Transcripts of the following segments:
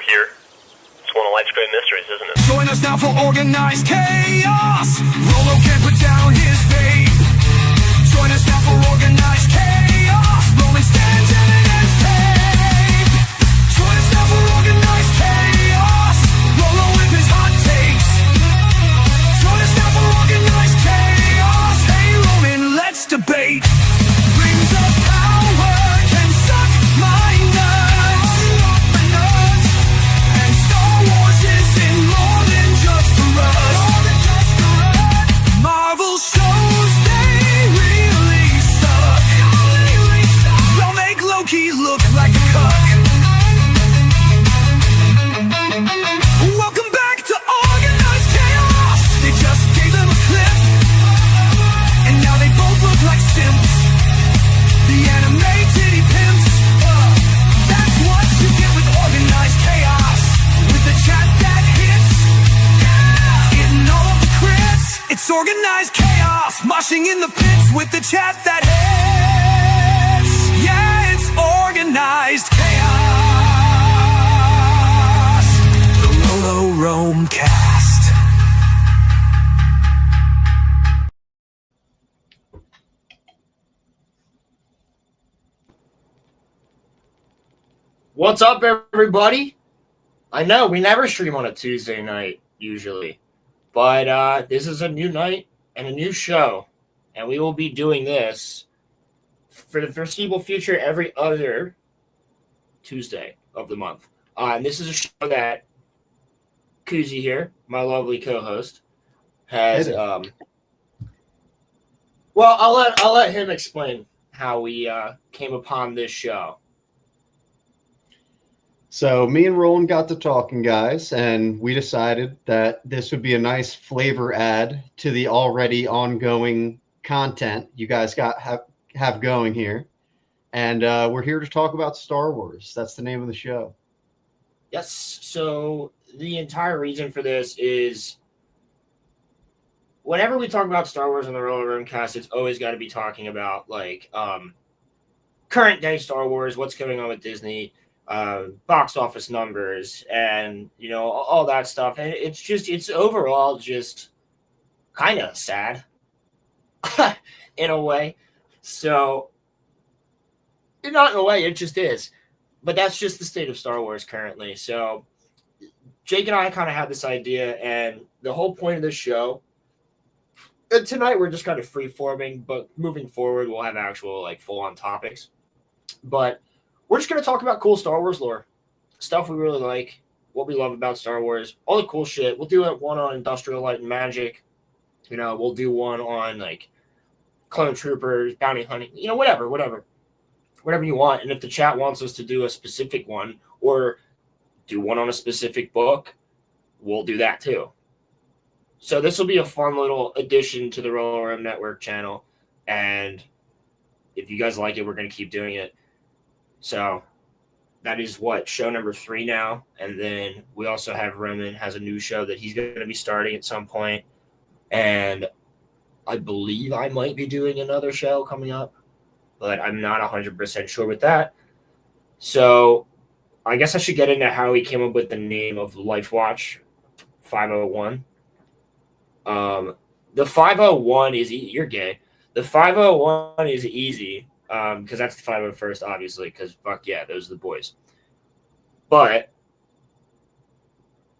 here. It's one of life's great mysteries, isn't it? Join us now for organized chaos. Rolo can't put down his vape. Join us now for organized chaos. Rolling stands, evidence tape. Join us now for organized chaos. Rolo with his hot takes. Join us now for organized chaos. Hey Roman, let's debate. Rings of power can suck my nuts. And Star Wars isn't more than just a rush. Marvel shows, they really suck. Y'all make Loki look like a cuck. Welcome back to Organized Chaos. They just gave him a clip, and now they both look like simps. The anime titty pimps. That's what you get with Organized Chaos. With the chat that hits, hitting all of the crits. It's Organized Chaos, moshing in the pits with the chat that hits. Yeah, it's Organized Chaos. The Rolo Rome Cast. What's up, everybody? I know we never stream on a Tuesday night usually, but this is a new night and a new show, and we will be doing this for the foreseeable future every other Tuesday of the month. And this is a show that Kuzi here, my lovely co-host, has. Well, I'll let him explain how we came upon this show. So me and Roland got to talking, guys, and we decided that this would be a nice flavor add to the already ongoing content you guys have going here. And we're here to talk about Star Wars. That's the name of the show. Yes. So the entire reason for this is whenever we talk about Star Wars on the Roller Room Cast, it's always got to be talking about like current day Star Wars, what's going on with Disney, box office numbers, and you know, all that stuff. And it's overall just kind of sad in a way. So not in a way, it just is. But that's just the state of Star Wars currently. So Jake and I kind of had this idea, and the whole point of this show, and tonight we're just kind of free forming, but moving forward we'll have actual like full on topics. But we're just going to talk about cool Star Wars lore, stuff we really like, what we love about Star Wars, all the cool shit. We'll do one on Industrial Light and Magic. You know, we'll do one on like Clone Troopers, bounty hunting, you know, whatever you want. And if the chat wants us to do a specific one or do one on a specific book, we'll do that too. So this will be a fun little addition to the Roller Room Network channel. And if you guys like it, we're going to keep doing it. So that is show number 3 now. And then we also have Roman has a new show that he's going to be starting at some point. And I believe I might be doing another show coming up, but I'm not 100% sure with that. So I guess I should get into how he came up with the name of Life Watch 501. The 501 is you're gay. The 501 is easy. Because that's the 501st, obviously, because fuck yeah, those are the boys. But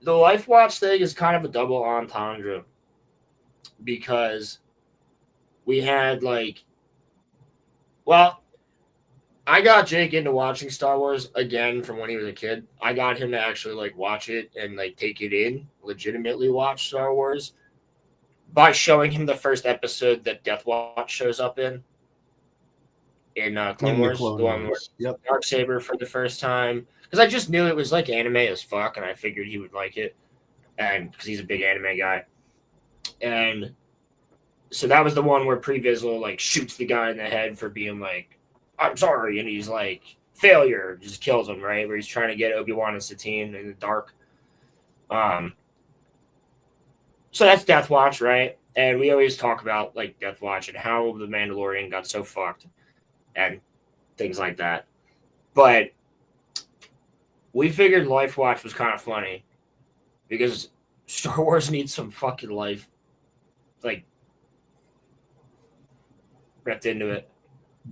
the Life Watch thing is kind of a double entendre because we had I got Jake into watching Star Wars again from when he was a kid. I got him to actually watch it and take it in, legitimately watch Star Wars by showing him the first episode that Death Watch shows up in Clone Wars, the one where Darksaber for the first time. Because I just knew it was anime as fuck, and I figured he would like it, and because he's a big anime guy. And so that was the one where Pre Vizsla shoots the guy in the head for being I'm sorry, and he's failure, just kills him, right? Where he's trying to get Obi-Wan and Satine in the dark. So that's Death Watch, right? And we always talk about Death Watch and how the Mandalorian got so fucked and things like that. But we figured Life Watch was kind of funny because Star Wars needs some fucking life, like, wrapped into it.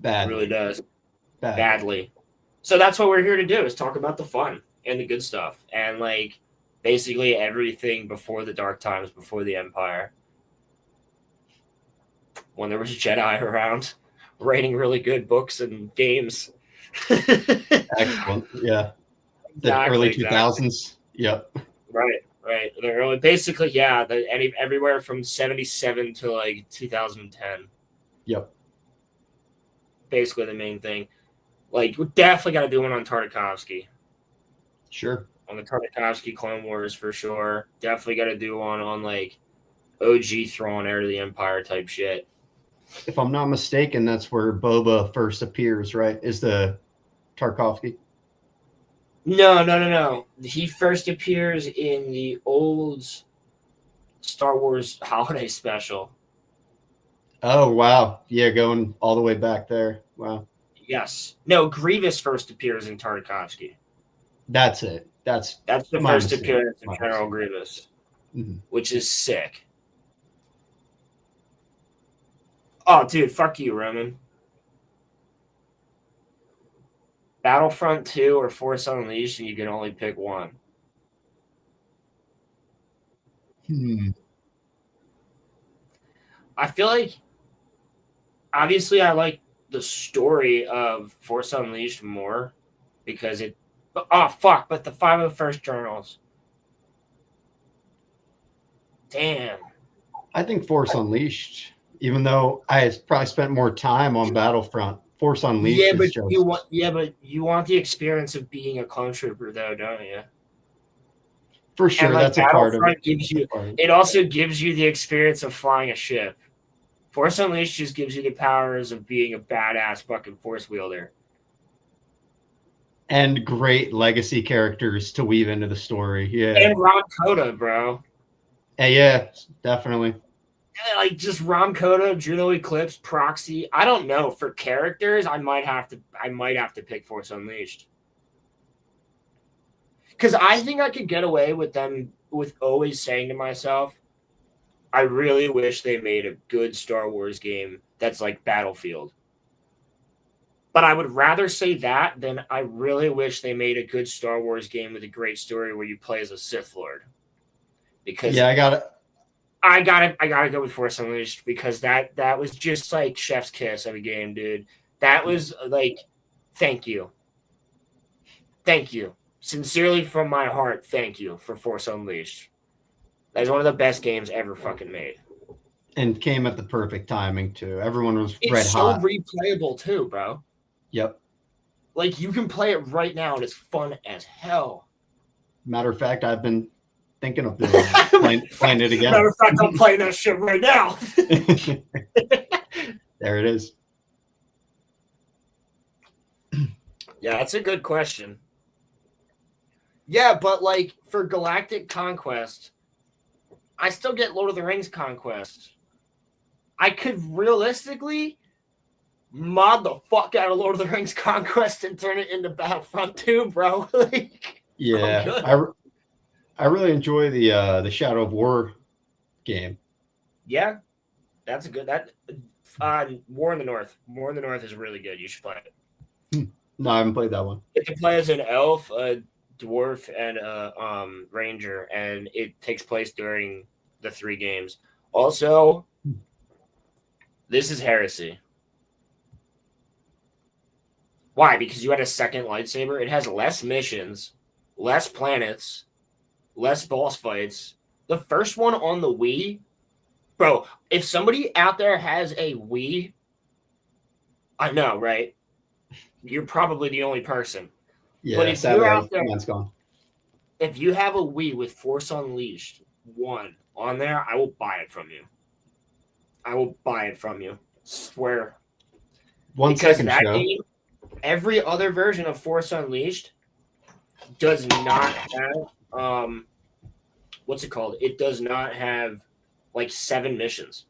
It really does. Badly. So that's what we're here to do, is talk about the fun and the good stuff. And, like, basically everything before the Dark Times, before the Empire. When there was Jedi around, writing really good books and games. Excellent. Yeah. The early 2000s. Yep. Right. The early, basically, yeah. Everywhere from 77 to like 2010. Yep. Basically, the main thing. Like, we definitely got to do one on Tartakovsky. Sure. On the Tartakovsky Clone Wars for sure. Definitely got to do one on like OG Thrawn, Heir to the Empire type shit. If I'm not mistaken, that's where Boba first appears, right? Is the Tarkovsky? No. He first appears in the old Star Wars holiday special. Oh, wow. Yeah, going all the way back there. Wow. Yes. No, Grievous first appears in Tartakovsky. That's it. That's the first appearance of General Grievous, which is sick. Oh, dude, fuck you, Roman. Battlefront 2 or Force Unleashed, and you can only pick one. I feel like, obviously, I like the story of Force Unleashed more because it. Oh, fuck, but the 501st Journals. Damn. I think Force Unleashed, even though I probably spent more time on Battlefront, Force Unleashed. Yeah, but you want the experience of being a clone trooper, though, don't you? For sure, and, like, that's a part of it. It also gives you the experience of flying a ship. Force Unleashed just gives you the powers of being a badass fucking force wielder. And great legacy characters to weave into the story. Yeah. And Rom Coda, bro. Yeah, definitely. Yeah, like just Rom Coda, Juno Eclipse, Proxy. I don't know. For characters, I might have to pick Force Unleashed. Because I think I could get away with always saying to myself, I really wish they made a good Star Wars game that's like Battlefield. But I would rather say that than I really wish they made a good Star Wars game with a great story where you play as a Sith Lord. Because yeah, I gotta go with Force Unleashed because that was just like chef's kiss of a game, dude. That was like, thank you. Sincerely from my heart, thank you for Force Unleashed. That is one of the best games ever fucking made. And came at the perfect timing too. Everyone was red It's hot. so replayable too, bro. Yep. Like, you can play it right now and it's fun as hell. Matter of fact, I've been thinking of playing it again. Matter of fact, I'm playing that shit right now. There it is. Yeah, that's a good question. Yeah, but like for Galactic Conquest, I still get Lord of the Rings Conquest. I could realistically mod the fuck out of Lord of the Rings Conquest and turn it into Battlefront 2, bro. Like, yeah, I really enjoy the Shadow of War game. Yeah, that's a good War in the North. War in the North is really good. You should play it. No, I haven't played that one. You can play as an elf, a dwarf, and a ranger, and it takes place during the 3 games. Also, this is heresy. Why? Because you had a second lightsaber. It has less missions, less planets, less boss fights. The first one on the Wii, bro, if somebody out there has a Wii, I know, right? You're probably the only person. Yeah, but if you're out there, mine's gone. If you have a Wii with Force Unleashed 1 on there, I will buy it from you. Swear. Because that game, every other version of Force Unleashed does not have what's it called? It does not have like 7 missions.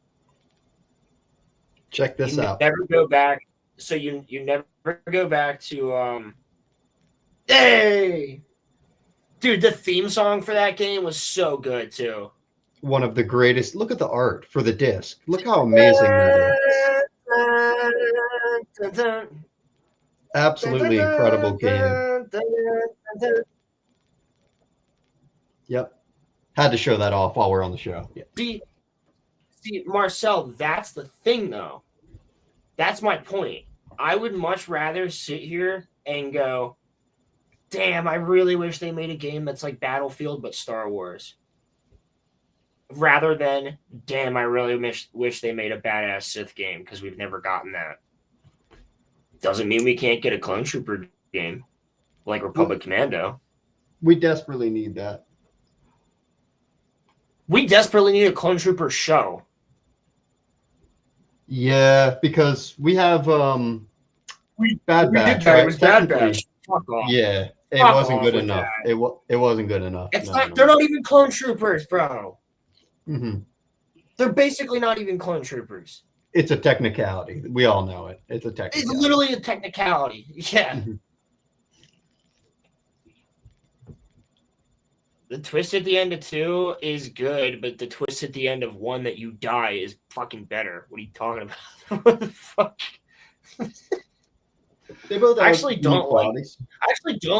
Check this out. Never go back. So you never go back to hey, Dude, the theme song for that game was so good too. One of the greatest. Look at the art for the disc. Look how amazing that is. Absolutely incredible game. Yep. Had to show that off while we're on the show. Yeah. See, Marcel, that's the thing, though. That's my point. I would much rather sit here and go, damn, I really wish they made a game that's like Battlefield but Star Wars. Rather than, damn, I really wish they made a badass Sith game because we've never gotten that. Doesn't mean we can't get a Clone Trooper game like Republic Commando. We desperately need that. We desperately need a Clone Trooper show. Yeah, because we have Bad Batch. It was Bad Batch. Fuck off. Yeah, it Fuck wasn't off good with enough. that. It wasn't good enough. It's not. They're not even Clone Troopers, bro. Mm-hmm. They're basically not even Clone Troopers. It's a technicality. We all know it. It's a technicality. It's literally a technicality. Yeah. Mm-hmm. The twist at the end of 2 is good, but the twist at the end of 1 that you die is fucking better. What are you talking about? What the fuck? They both I actually don't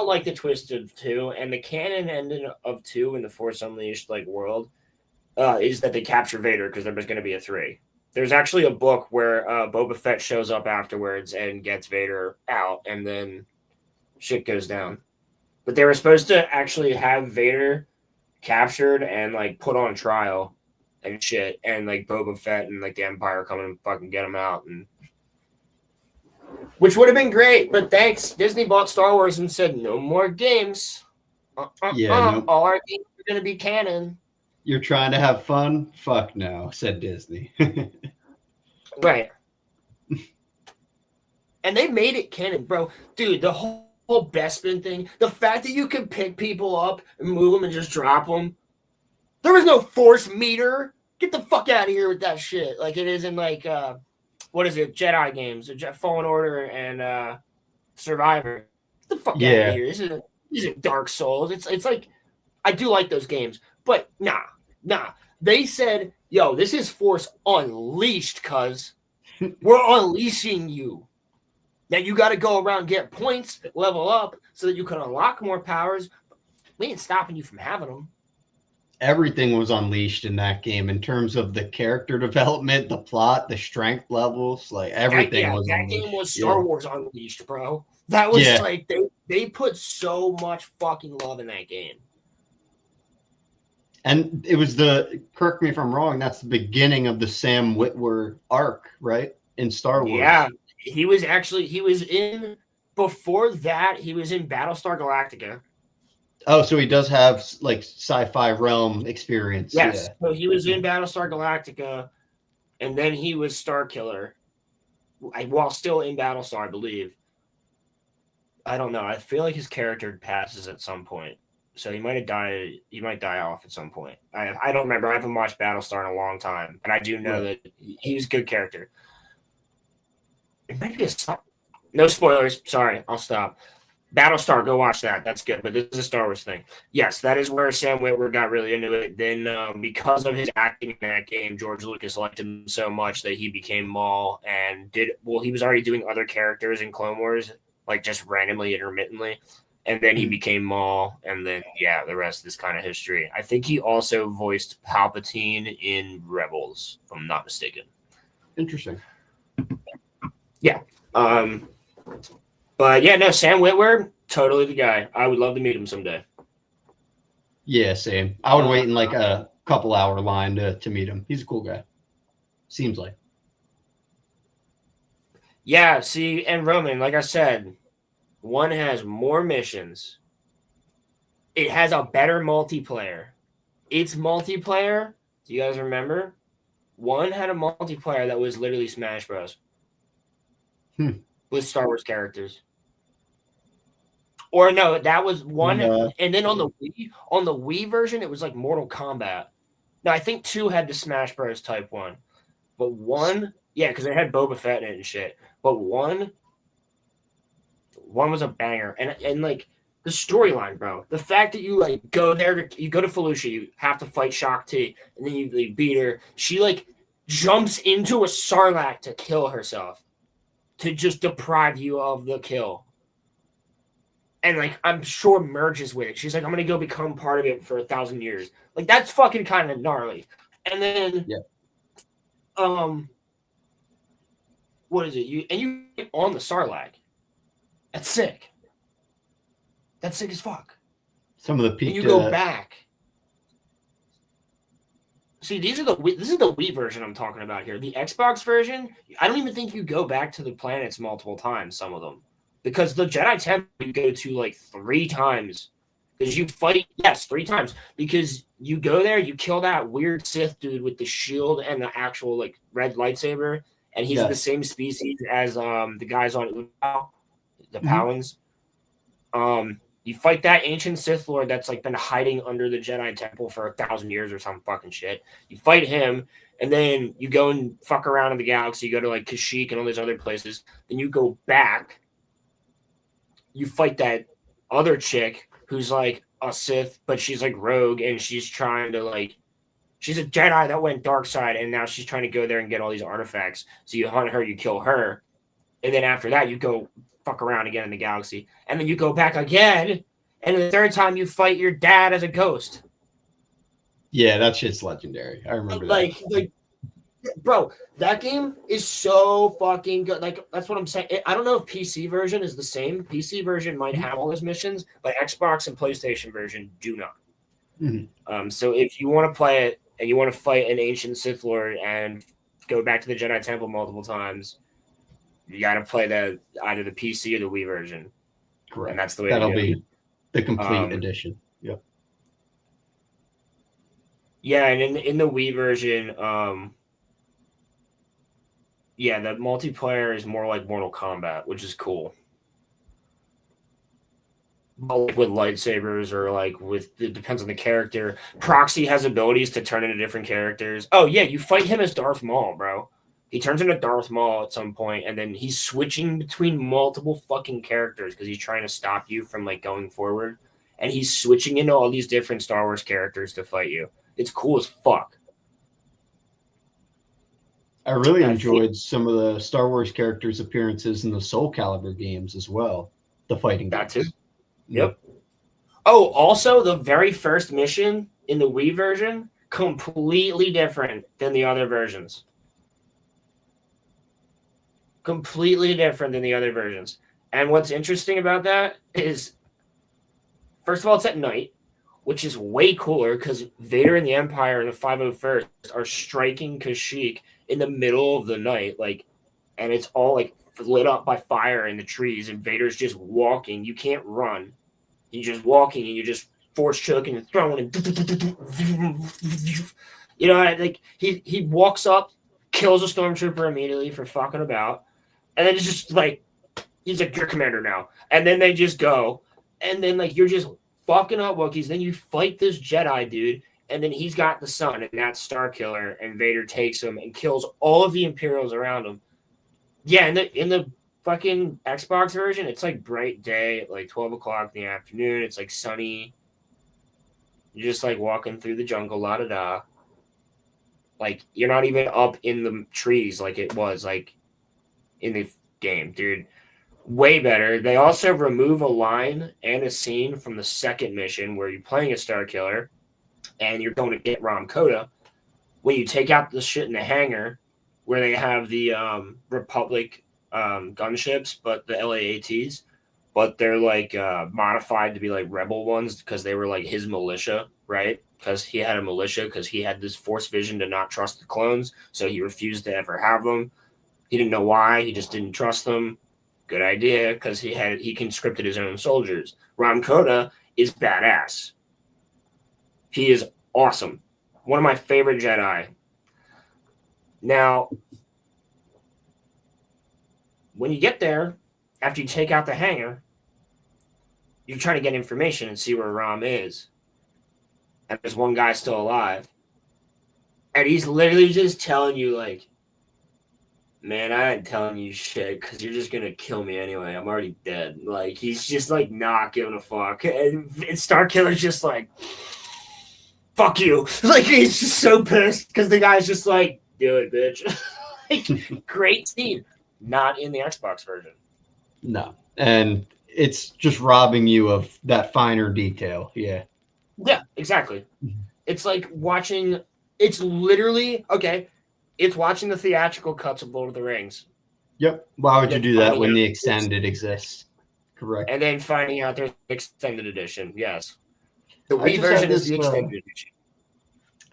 like the twist of 2, and the canon ending of 2 in the Force Unleashed like world is that they capture Vader because there was going to be a 3. There's actually a book where Boba Fett shows up afterwards and gets Vader out, and then shit goes down. But they were supposed to actually have Vader captured and like put on trial and shit, and like Boba Fett and like the Empire come and fucking get him out, and which would have been great. But thanks, Disney bought Star Wars and said no more games. No. All our games are gonna be canon. You're trying to have fun? Fuck no, said Disney. Right. And they made it canon, bro. Dude, the whole Bespin thing, the fact that you can pick people up and move them and just drop them. There was no force meter. Get the fuck out of here with that shit. Like it is in like what is it? Jedi games, Fallen Order and Survivor. Get the fuck out of here. This isn't Dark Souls. It's like I do like those games, but nah. They said, yo, this is Force Unleashed, cuz we're unleashing you. Now you got to go around, get points, level up so that you can unlock more powers. We ain't stopping you from having them. Everything was unleashed in that game in terms of the character development, the plot, the strength levels, like everything was that unleashed. game was Star Wars Unleashed, bro. That was like they put so much fucking love in that game. And it was correct me if I'm wrong, that's the beginning of the Sam Witwer arc, right? In Star Wars. Yeah. He was in before that, he was in Battlestar Galactica. Oh, so he does have like sci-fi realm experience. Yes. Yeah. So he was in Battlestar Galactica, and then he was Starkiller while still in Battlestar, I believe. I don't know. I feel like his character passes at some point. So he might have died. He might die off at some point. I don't remember. I haven't watched Battlestar in a long time, and I do know that he was a good character. It might be no spoilers. Sorry, I'll stop. Battlestar, go watch that. That's good. But this is a Star Wars thing. Yes, that is where Sam Witwer got really into it. Then because of his acting in that game, George Lucas liked him so much that he became Maul and he was already doing other characters in Clone Wars, like just randomly, intermittently. And then he became Maul, and then, the rest is kind of history. I think he also voiced Palpatine in Rebels, if I'm not mistaken. Interesting. Yeah. But yeah, no, Sam Witwer, totally the guy. I would love to meet him someday. Yeah, same. I would wait in like a couple hour line to meet him. He's a cool guy. Seems like. Yeah, see, and Roman, like I said, one has more missions. It has a better multiplayer. Its multiplayer, do you guys remember? One had a multiplayer that was literally Smash Bros. With Star Wars characters. Or no, that was one. And then on the Wii version, it was like Mortal Kombat. No, I think 2 had the Smash Bros. Type 1. But 1, because it had Boba Fett in it and shit. But 1 was a banger. And like the storyline, bro. The fact that you like go there, you go to Felucia, you have to fight Shock T, and then you beat her. She like jumps into a Sarlacc to kill herself, to just deprive you of the kill. And like I'm sure merges with it. She's like, I'm gonna go become part of it for 1,000 years. Like that's fucking kind of gnarly. And then, what is it? You get on the Sarlacc. That's sick. That's sick as fuck. Some of the peak. And you go back. See, this is the Wii version I'm talking about here. The Xbox version, I don't even think you go back to the planets multiple times. Some of them, because the Jedi Temple you go to like 3 times. Because you fight, 3 times. Because you go there, you kill that weird Sith dude with the shield and the actual like red lightsaber, and he's the same species as the guys on Utah, the Palans. You fight that ancient Sith Lord that's like been hiding under the Jedi Temple for 1,000 years or some fucking shit. You fight him, and then you go and fuck around in the galaxy. You go to like Kashyyyk and all these other places. Then you go back. You fight that other chick who's like a Sith, but she's like rogue, and she's trying to like, she's a Jedi that went dark side, and now she's trying to go there and get all these artifacts. So you hunt her, you kill her, and then after that you go fuck around again in the galaxy, and then you go back again, and the 3rd time you fight your dad as a ghost. Yeah, that shit's legendary. I remember like, that. Like, bro, that game is so fucking good. Like, that's what I'm saying. I don't know if PC version is the same. PC version might have all those missions, but Xbox and PlayStation version do not. Mm-hmm. So if you want to play it and you want to fight an ancient Sith Lord and go back to the Jedi Temple multiple times, you got to play either the PC or the Wii version. Correct. And that's the way that'll to do be it. The complete edition. Yep. Yeah, and in the Wii version, the multiplayer is more like Mortal Kombat, which is cool. But with lightsabers or like it depends on the character. Proxy has abilities to turn into different characters. Oh yeah, you fight him as Darth Maul, bro. He turns into Darth Maul at some point, and then he's switching between multiple fucking characters because he's trying to stop you from like going forward. And he's switching into all these different Star Wars characters to fight you. It's cool as fuck. I really enjoyed some of the Star Wars characters' appearances in the Soul Calibur games as well. The fighting games. That too. Yep. Oh, also the very first mission in the Wii version, completely different than the other versions. Completely different than the other versions. And what's interesting about that is, first of all, it's at night, which is way cooler because Vader and the Empire and the 501st are striking Kashyyyk in the middle of the night, like, and it's all like lit up by fire in the trees, and Vader's just walking. You can't run. You're just walking, and you're just force choking and throwing, and you know, like he walks up, kills a stormtrooper immediately for fucking about, and then it's just like he's like, "You're commander now," and then they just go, and then like you're just fucking up Wookiees. Then you fight this Jedi dude, and then he's got the sun, and that's Star Killer, and Vader takes him and kills all of the Imperials around him. Yeah, in the fucking Xbox version, it's like bright day at like 12 o'clock in the afternoon. It's like sunny. You're just like walking through the jungle, la da da. Like you're not even up in the trees like it was like in the game, dude. Way better. They also remove a line and a scene from the second mission where you're playing a Star Killer and you're going to get Ram Koda. When you take out the shit in the hangar where they have the Republic gunships, but the LAATs, but they're like modified to be like rebel ones because they were like his militia, right? Because he had a militia because he had this force vision to not trust the clones, so he refused to ever have them. He didn't know why. He just didn't trust them. Good idea, because he conscripted his own soldiers. Ram Koda is badass. He is awesome. One of my favorite Jedi. Now, when you get there, after you take out the hangar, you're trying to get information and see where Ram is. And there's one guy still alive. And he's literally just telling you, like, Man, I ain't telling you shit because you're just gonna kill me anyway. I'm already dead. Like he's just like not giving a fuck, and Starkiller's just like, fuck you. Like he's just so pissed because the guy's just like, do it, bitch. Like great scene, not in the Xbox version. No, and it's just robbing you of that finer detail. Yeah. Yeah, exactly. It's like watching. It's literally okay. It's watching the theatrical cuts of Lord of the Rings. Yep. Why would you And do then that when finding the out extended exists? Correct. and then finding out there's an extended edition. Yes. The I Wii just had version is this, the extended edition.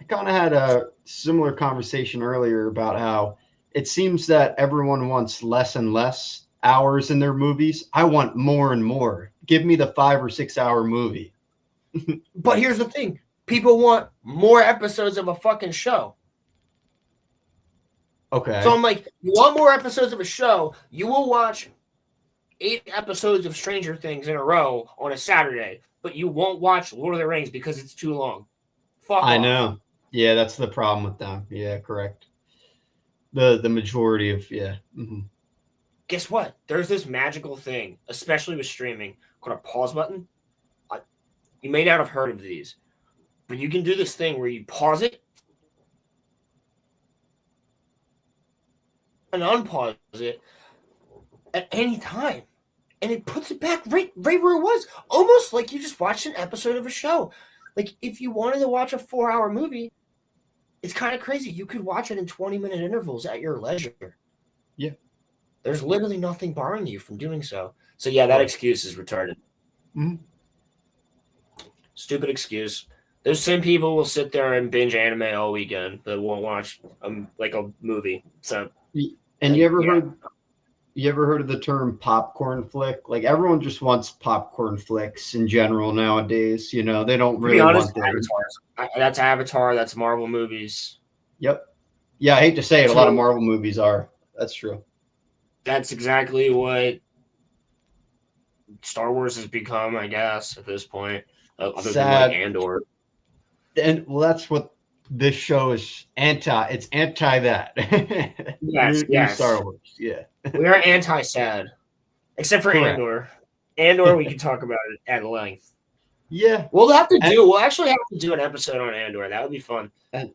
I kind of had a similar conversation earlier about how it seems that everyone wants less and less hours in their movies. I want more and more. Give me the 5 or 6 hour movie. But here's the thing. People want more episodes of a fucking show. Okay. So I'm like, you want more episodes of a show, you will watch 8 episodes of Stranger Things in a row on a Saturday, but you won't watch Lord of the Rings because it's too long. Fuck I off. know. Yeah, that's the problem with them. Yeah, correct. The majority of Mhm. Guess what? There's this magical thing, especially with streaming, called a pause button. You may not have heard of these, but you can do this thing where you pause it and unpause it at any time. And it puts it back right where it was. Almost like you just watched an episode of a show. Like if you wanted to watch a 4-hour movie, it's kind of crazy. You could watch it in 20-minute intervals at your leisure. Yeah. There's literally nothing barring you from doing so. So yeah, that excuse is retarded. Mhm. Stupid excuse. Those same people will sit there and binge anime all weekend, but won't watch like a movie. So, And you ever heard of the term popcorn flick? Like everyone just wants popcorn flicks in general nowadays. You know, they don't to really be honest, want their. That's Avatar. That's Marvel movies. Yep. Yeah, I hate to say it. A So- lot of Marvel movies are. That's true. That's exactly what Star Wars has become, I guess, at this point. Other than like Andor. And well, that's what this show is anti. It's anti that. Yes, New Star Wars. Yeah. We are anti-sad, except for Correct. Andor. Andor, we can talk about it at length. Yeah. We'll actually have to do an episode on Andor. That would be fun. And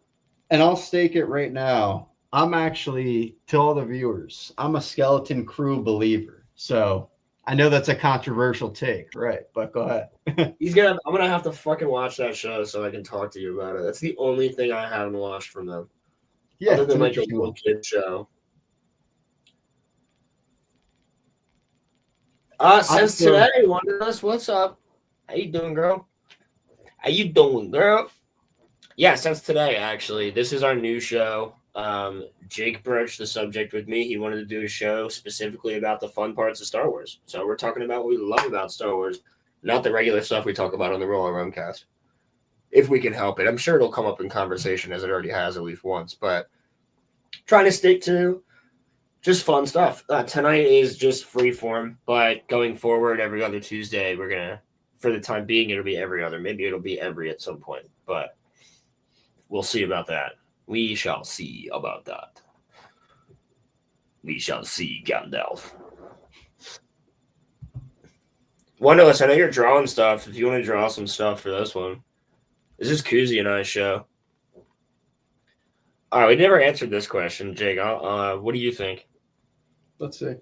I'll stake it right now. I'm actually, to all the viewers, I'm a Skeleton Crew believer. So I know that's a controversial take, right? But go ahead. I'm gonna have to fucking watch that show so I can talk to you about it. That's the only thing I haven't watched from them. Yeah, Other it's than an like a interesting little one. kid show. Since today, Wonderless, what's up? How you doing, girl? How you doing, girl? Yeah, since today, actually. This is our new show. Jake broached the subject with me. He wanted to do a show specifically about the fun parts of Star Wars. So we're talking about what we love about Star Wars, not the regular stuff we talk about on the Roller Rumcast. If we can help it. I'm sure it'll come up in conversation as it already has at least once, but trying to stick to just fun stuff. Tonight is just free form, but going forward every other Tuesday, we're going to, for the time being, it'll be every other. Maybe it'll be every at some point, but we'll see about that. We shall see about that. We shall see, Gandalf. Wonderless, I know you're drawing stuff. If you want to draw some stuff for this one. This is Koozie and I's show. All right, we never answered this question, Jake. What do you think? Let's see.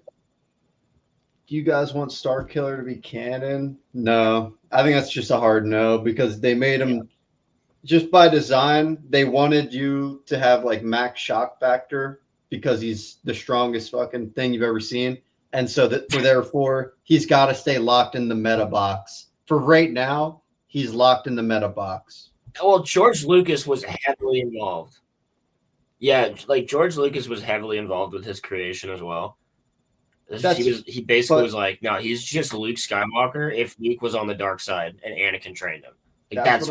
Do you guys want Star Killer to be canon? No. I think that's just a hard no because they made him just by design. They wanted you to have like max shock factor because he's the strongest fucking thing you've ever seen. And so therefore he's got to stay locked in the meta box. For right now, he's locked in the meta box. Well, George Lucas was heavily involved. Yeah, like George Lucas was heavily involved with his creation as well. He basically was like, no, he's just Luke Skywalker if Luke was on the dark side and Anakin trained him. Like that's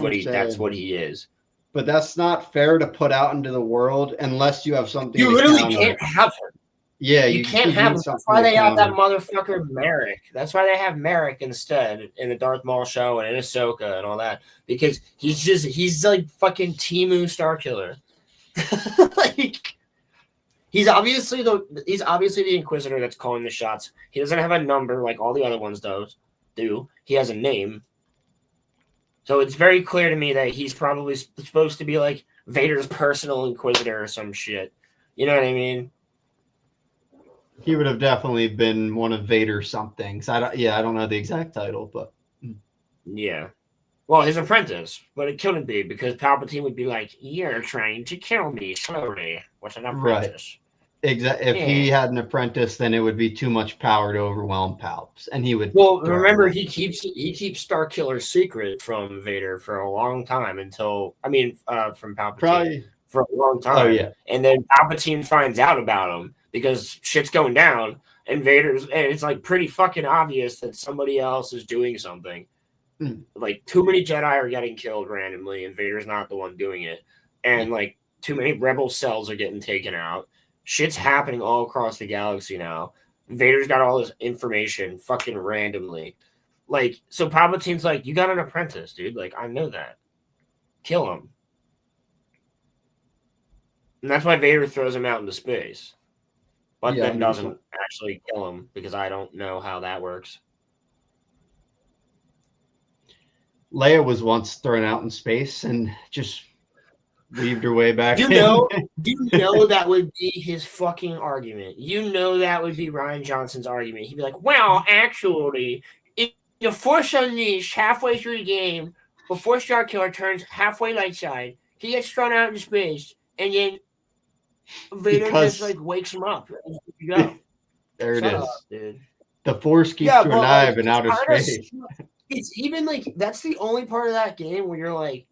what he is. But that's not fair to put out into the world unless you have something. You literally can't have him. Yeah, you can't have him. That's why they have that motherfucker Merrick. That's why they have Merrick instead in the Darth Maul show and in Ahsoka and all that. Because he's like fucking Temu Starkiller. Like He's obviously the Inquisitor that's calling the shots. He doesn't have a number like all the other ones do. He has a name. So it's very clear to me that he's probably supposed to be like Vader's personal Inquisitor or some shit. You know what I mean? He would have definitely been one of Vader's somethings. I don't know the exact title, but yeah. Well, his apprentice, but it couldn't be because Palpatine would be like, "You're trying to kill me slowly with an apprentice." Exactly. If he had an apprentice, then it would be too much power to overwhelm Palps, and he would. Well, remember he keeps Starkiller's secret from Vader for a long time from Palpatine for a long time. Oh yeah, and then Palpatine finds out about him because shit's going down, and it's like pretty fucking obvious that somebody else is doing something. Like too many Jedi are getting killed randomly, and Vader's not the one doing it, and like too many Rebel cells are getting taken out. Shit's happening all across the galaxy now. Vader's got all this information fucking randomly. Like, so Palpatine's like, you got an apprentice, dude. Like, I know that. Kill him. And that's why Vader throws him out into space. But then doesn't actually kill him because I don't know how that works. Leia was once thrown out in space and just weaved her way back. You know that would be his fucking argument. You know that would be Ryan Johnson's argument. He'd be like, well, actually, if the Force Unleashed halfway through the game, before Starkiller turns halfway light side, he gets thrown out into space, and then Vader just like wakes him up. You go. There Shut it is. up, dude. The Force keeps you alive in outer space. It's even like that's the only part of that game where you're like,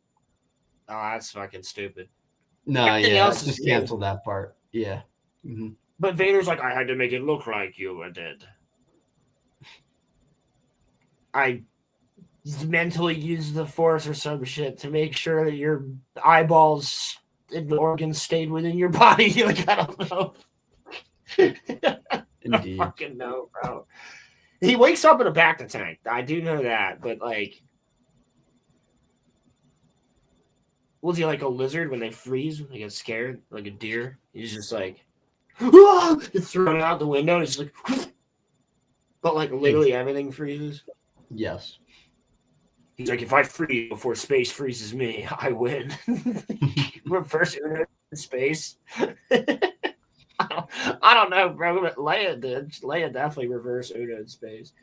oh, that's fucking stupid. No, just cancel that part. Yeah. Mm-hmm. But Vader's like, I had to make it look like you were dead. I mentally used the Force or some shit to make sure that your eyeballs and organs stayed within your body. Like, I don't know. Indeed. I fucking know, bro. He wakes up in a bacta tank. I do know that, but like, was he like a lizard when they freeze? They get scared, like a deer. He's just like, it's thrown out the window. And it's like, but like literally everything freezes. Yes. He's like, if I freeze before space freezes me, I win. Reverse Uno in space. I don't know, bro. But Leia did. Leia definitely reverse Uno in space.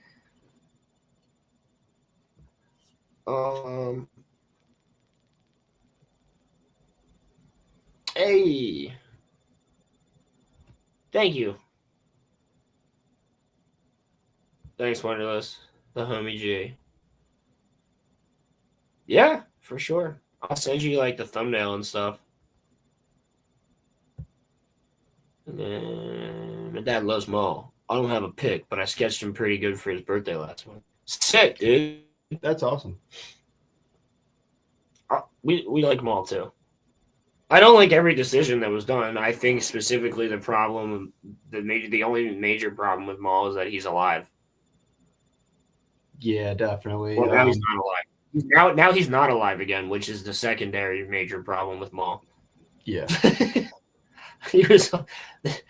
Hey. Thank you. Thanks, Wonderless. The homie G. Yeah, for sure. I'll send you like the thumbnail and stuff. My dad loves Maul. I don't have a pic, but I sketched him pretty good for his birthday last month. Sick, dude. That's awesome. We like Maul too. I don't like every decision that was done. I think specifically the only major problem with Maul is that he's alive. Yeah, definitely. Well, now he's not alive. Now he's not alive again, which is the secondary major problem with Maul. Yeah. He was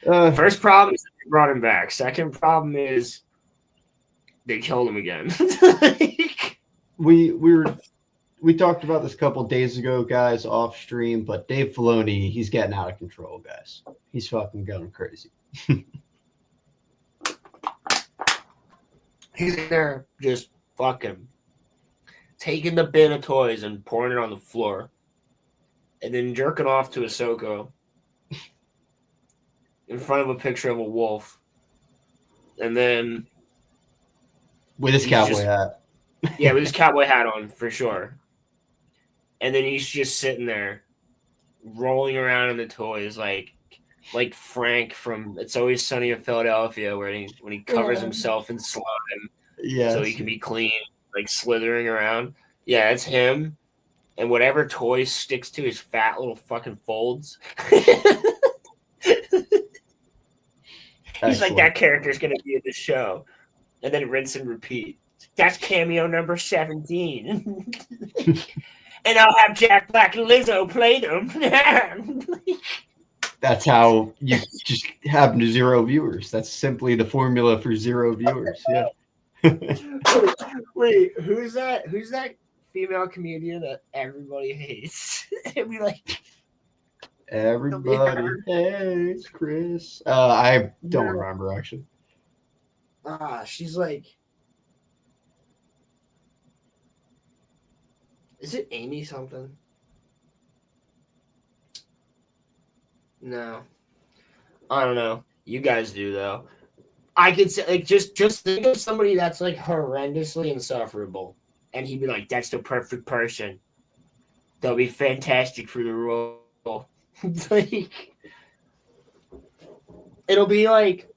first problem is they brought him back. Second problem is they killed him again. We talked about this a couple of days ago, guys, off stream, but Dave Filoni, he's getting out of control, guys. He's fucking going crazy. He's in there just fucking taking the bin of toys and pouring it on the floor, and then jerking off to Ahsoka in front of a picture of a wolf, and then with his cowboy hat. Yeah, with his cowboy hat on for sure. And then he's just sitting there, rolling around in the toys like Frank from It's Always Sunny in Philadelphia, when he covers himself in slime, so he can be clean, like slithering around. Yeah, it's him, and whatever toy sticks to his fat little fucking folds. He's like, that character's gonna be in the show, and then rinse and repeat. That's cameo number 17. And I'll have Jack Black and Lizzo play them. That's how you just have 0 viewers. That's simply the formula for 0 viewers. Yeah. Wait, who's that? Who's that female comedian that everybody hates? It'd be like it'll be Everybody her. hates Chris. I don't Yeah. remember actually. She's like, is it Amy something? No, I don't know. You guys do though. I could say like just think of somebody that's like horrendously insufferable, and he'd be like, "That's the perfect person. They'll be fantastic for the role." Like, it'll be like,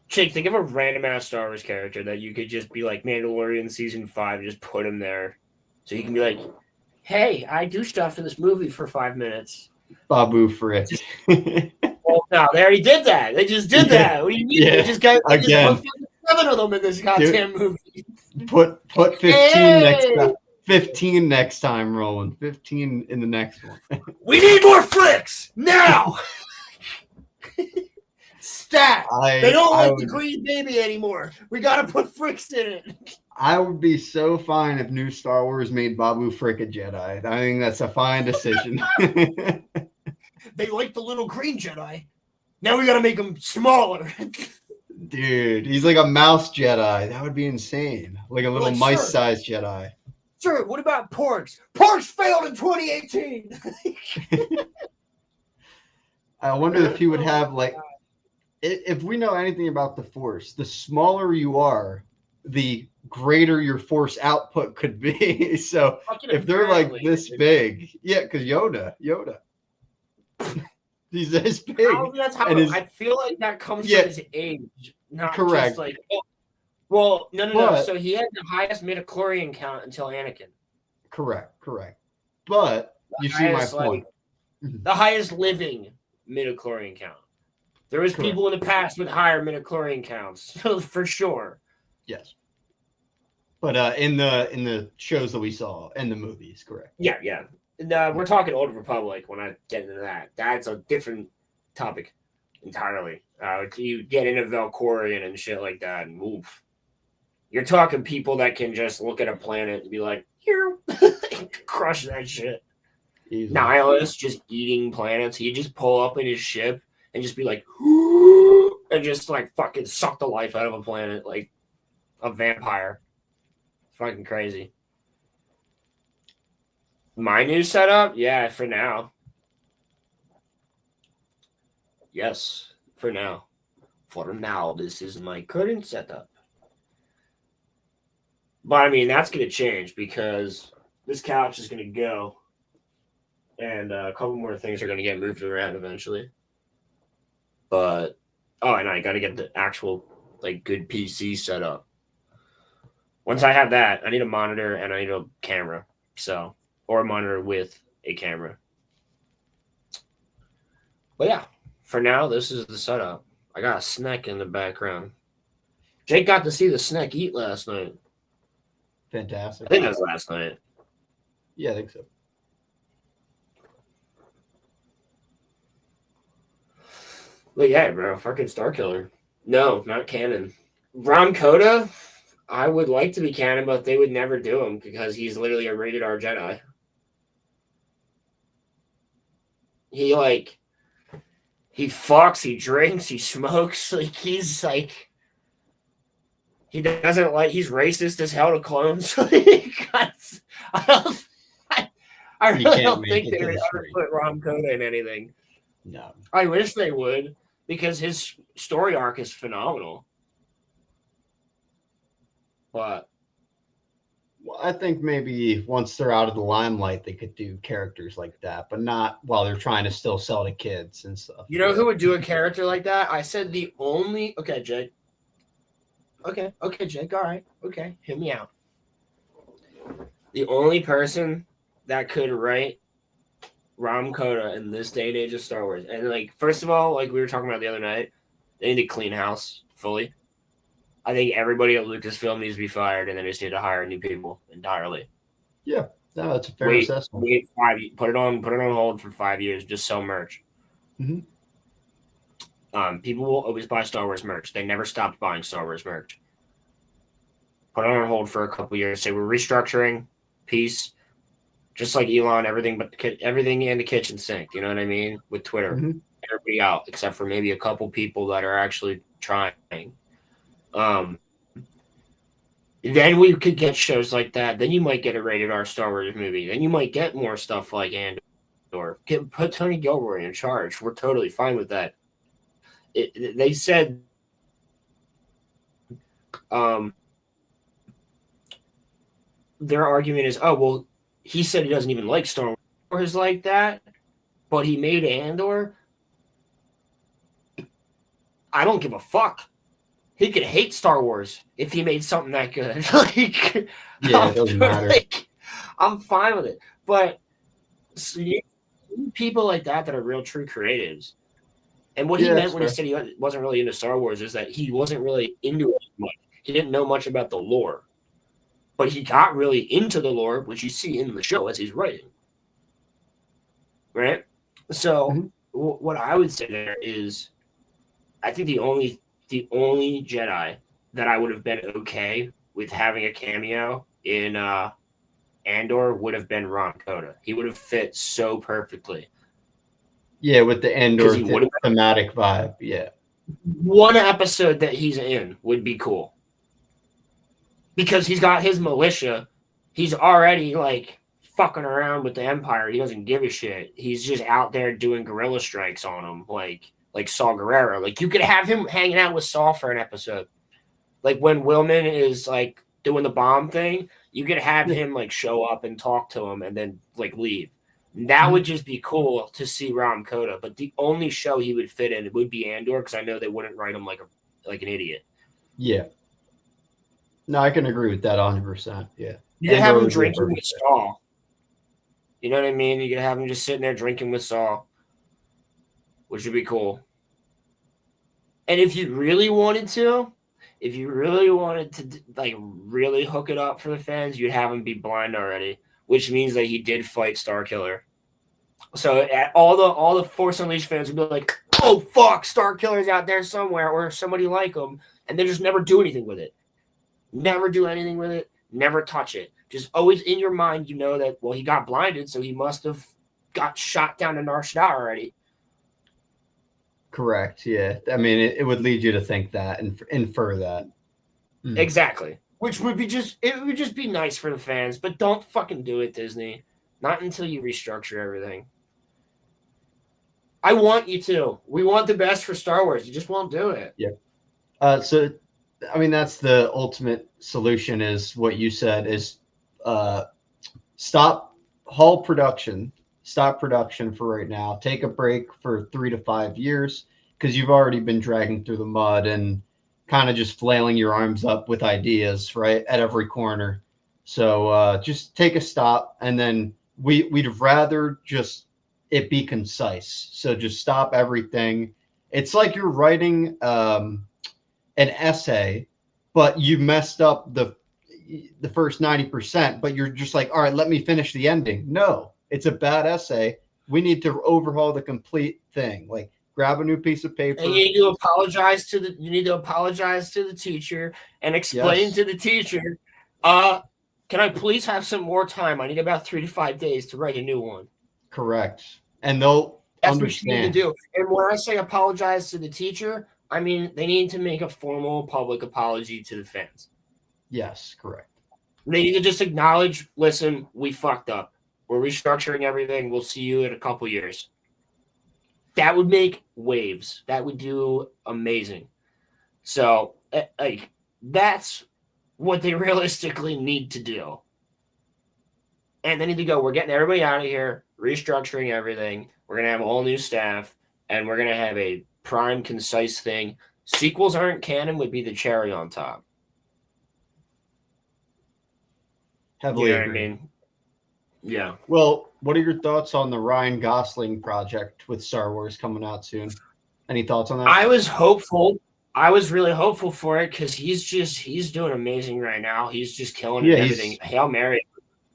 Chick, think of a random ass Star Wars character that you could just be like Mandalorian season 5, just put him there, so you can be like, "Hey, I do stuff in this movie for 5 minutes." Babu Frick. Well, no, they already did that. They just did that. What do you mean? Yeah, They just put again. 7 of them in this goddamn movie. Put 15 next Hey! time. 15 next time, Roland. 15 in the next one. We need more flicks now. Stat. They don't like the green baby anymore. We gotta put fricks in it. I would be so fine if new Star Wars made Babu Frick a Jedi. I think that's a fine decision. They like the little green Jedi. Now we gotta make them smaller. Dude, he's like a mouse Jedi. That would be insane. Like a little Like, mice-sized Jedi. Sure, what about Porgs? Porgs failed in 2018. I wonder if he would have like, if we know anything about the Force, the smaller you are, the greater your Force output could be. So if they're like this big, yeah, because Yoda, he's this big. That's how I feel like that comes from his age, not correct. just like. Well, no. So he had the highest midichlorian count until Anakin. Correct. But you see my point. The highest living midichlorian count. There was people in the past with higher midichlorian counts, for sure. Yes. But in the shows that we saw in the movies, correct? Yeah. And, we're talking Old Republic when I get into that. That's a different topic entirely. You get into Valkorian and shit like that, and oof. You're talking people that can just look at a planet and be like, here, crush that shit. Easy. Nihilist just eating planets. He'd just pull up in his ship and just be like, and just like fucking suck the life out of a planet like a vampire. It's fucking crazy. My new setup? Yeah, for now. Yes, for now. For now, this is my current setup. But I mean, that's going to change because this couch is going to go. And a couple more things are going to get moved around eventually. But, and I got to get the actual, like, good PC set up. Once I have that, I need a monitor and I need a camera. So, or a monitor with a camera. But yeah, for now, this is the setup. I got a snack in the background. Jake got to see the snack eat last night. Fantastic. I think that was last night. Yeah, I think so. But yeah, bro, fucking Star Killer. No, not canon. Ron Coda, I would like to be canon, but they would never do him because he's literally a rated R Jedi. He fucks, he drinks, he smokes. Like, he's like, he doesn't like, he's racist as hell to clones. I really don't think they would ever put Ron Coda in anything. No. I wish they would, because his story arc is phenomenal. But well, I think maybe once they're out of the limelight, they could do characters like that, but not while they're trying to still sell to kids and stuff. You know who would do a character like that? I said the only... Okay, Jake. Okay, Jake. All right. Okay, hear me out. The only person that could write Ram Coda in this day and age of Star Wars. And, like, first of all, like we were talking about the other night, they need to clean house fully. I think everybody at Lucasfilm needs to be fired, and they just need to hire new people entirely. Yeah, No, that's a fair assessment. Put it on hold for 5 years. Just sell merch. Mhm. People will always buy Star Wars merch. They never stopped buying Star Wars merch. Put it on hold for a couple years. Say we're restructuring. Peace. Just like Elon, everything in the kitchen sink. You know what I mean? With Twitter, everybody out except for maybe a couple people that are actually trying. Then we could get shows like that. Then you might get a rated R Star Wars movie. Then you might get more stuff like Andor. Put Tony Gilroy in charge. We're totally fine with that. They said their argument is, oh, well, he said he doesn't even like Star Wars like that, but he made Andor. I don't give a fuck. He could hate Star Wars if he made something that good. It doesn't matter. I'm fine with it. But people like that are real true creatives. And what he meant when he said he wasn't really into Star Wars is that he wasn't really into it much. He didn't know much about the lore. But he got really into the lore, which you see in the show as he's writing. Right? So what I would say there is, I think the only Jedi that I would have been okay with having a cameo in Andor would have been Ron Coda. He would have fit so perfectly. Yeah, with the Andor thematic vibe. Yeah. One episode that he's in would be cool. Because he's got his militia. He's already like fucking around with the Empire. He doesn't give a shit. He's just out there doing guerrilla strikes on them, like Saw Gerrera. Like, you could have him hanging out with Saw for an episode. Like, when Willman is like doing the bomb thing, you could have him like show up and talk to him and then like leave. That would just be cool to see Ram Coda. But the only show he would fit in would be Andor, because I know they wouldn't write him like an idiot. Yeah. No, I can agree with that 100%. Yeah. You could have him drinking with Saw. You know what I mean? You could have him just sitting there drinking with Saw, which would be cool. And if you really wanted to like really hook it up for the fans, you'd have him be blind already, which means that he did fight Starkiller. So all the Force Unleashed fans would be like, "Oh fuck, Starkiller's out there somewhere," or somebody like him, and they just never do anything with it. Never do anything with it. Never touch it. Just always in your mind, you know that, well, he got blinded, so he must have got shot down to Nar Shaddaa already. Correct. Yeah. I mean, it would lead you to think that and infer that. Exactly. Which would be it would just be nice for the fans, but don't fucking do it, Disney. Not until you restructure everything. I want you to. We want the best for Star Wars. You just won't do it. Yeah. So, I mean, that's the ultimate solution, is what you said, is stop production for right now. Take a break for 3 to 5 years, because you've already been dragging through the mud and kind of just flailing your arms up with ideas, right, at every corner. So just take a stop, and then we'd rather just it be concise. So just stop everything. It's like you're writing an essay, but you messed up the first 90%, but you're just like, all right, let me finish the ending. No, it's a bad essay. We need to overhaul the complete thing. Like, grab a new piece of paper. And you need to apologize to the teacher and explain to the teacher, can I please have some more time? I need about 3 to 5 days to write a new one. Correct. And they'll understand. What you need to do. And when I say apologize to the teacher, I mean they need to make a formal public apology to the fans. Yes, correct. They need to just acknowledge, listen, we fucked up. We're restructuring everything. We'll see you in a couple years. That would make waves. That would do amazing. So, like, that's what they realistically need to do. And they need to go, we're getting everybody out of here, restructuring everything. We're going to have all new staff, and we're going to have a prime, concise thing. Sequels aren't canon would be the cherry on top. Heavily you know agree. What I mean? Yeah. Well, what are your thoughts on the Ryan Gosling project with Star Wars coming out soon? Any thoughts on that? I was hopeful. I was really hopeful for it because he's doing amazing right now. He's just killing it. Everything. Hail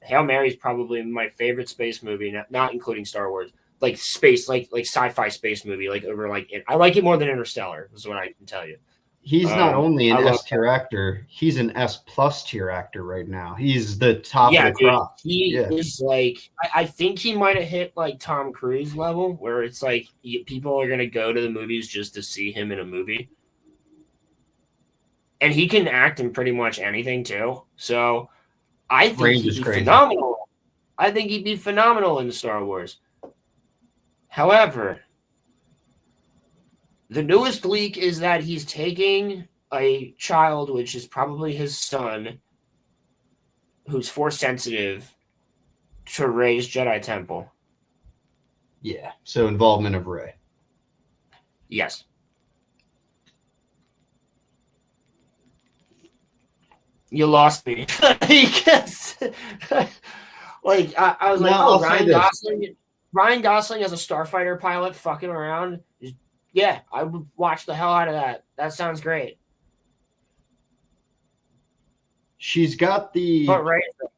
Hail Mary is probably my favorite space movie, not including Star Wars. Like space, like sci-fi space movie, like over like I like it more than Interstellar. Is what I can tell you. He's not only I an love S tier actor, he's an S plus tier actor right now. He's the top of Yeah, the dude, crop. he Yeah. is like I think he might have hit like Tom Cruise level, where it's like people are gonna go to the movies just to see him in a movie, and he can act in pretty much anything too. So I think Range he'd is be crazy. phenomenal. I think he'd be phenomenal in Star Wars. However, the newest leak is that he's taking a child, which is probably his son, who's force sensitive, to Rey's Jedi Temple. Yeah. So involvement of Rey. Yes. You lost me. Because, like I was like, No, oh, I'll say this. Ryan Gosling as a starfighter pilot fucking around. Yeah, I would watch the hell out of that. That sounds great. She's got the But right, look,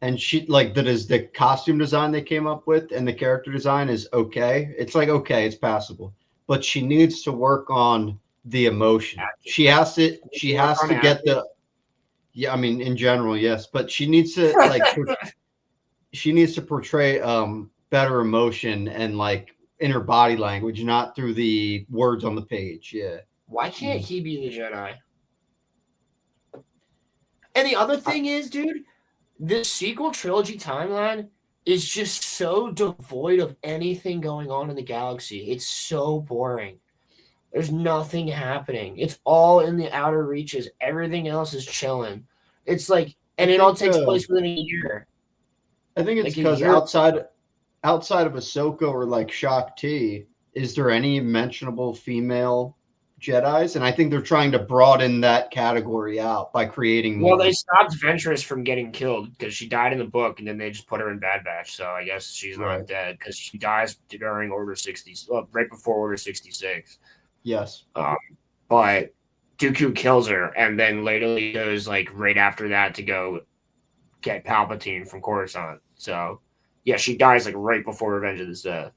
and she like that is the costume design they came up with, and the character design is okay. It's like okay, it's passable, but she needs to work on the emotion. She has to get the I mean in general, yes, but she needs to like she needs to portray better emotion and like in her body language, not through the words on the page. Yeah. Why can't he be the Jedi? And the other thing is, dude, this sequel trilogy timeline is just so devoid of anything going on in the galaxy. It's so boring. There's nothing happening. It's all in the outer reaches. Everything else is chilling. It's like, and it all takes place within a year. I think it's Like a because year. outside of Ahsoka or like Shakti, is there any mentionable female Jedis? And I think they're trying to broaden that category out by creating more. Well, they stopped Ventress from getting killed because she died in the book, and then they just put her in Bad Batch. So I guess she's not dead because she dies during Order 60, right before Order 66. Yes. But Dooku kills her, and then later he goes like right after that to go get Palpatine from Coruscant. So yeah, she dies like right before Revenge of the Sith.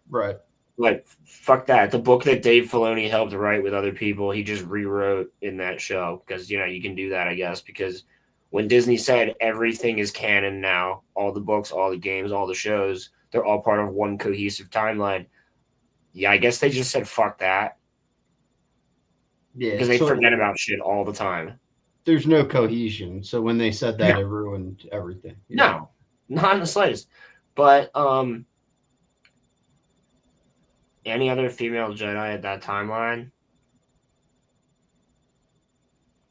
Right. Like fuck that. The book that Dave Filoni helped write with other people, he just rewrote in that show because you can do that, I guess, because when Disney said everything is canon now, all the books, all the games, all the shows, they're all part of one cohesive timeline. Yeah, I guess they just said fuck that. Yeah. Because they forget about shit all the time. There's no cohesion. So when they said that, it ruined everything. No, not in the slightest. But any other female Jedi at that timeline?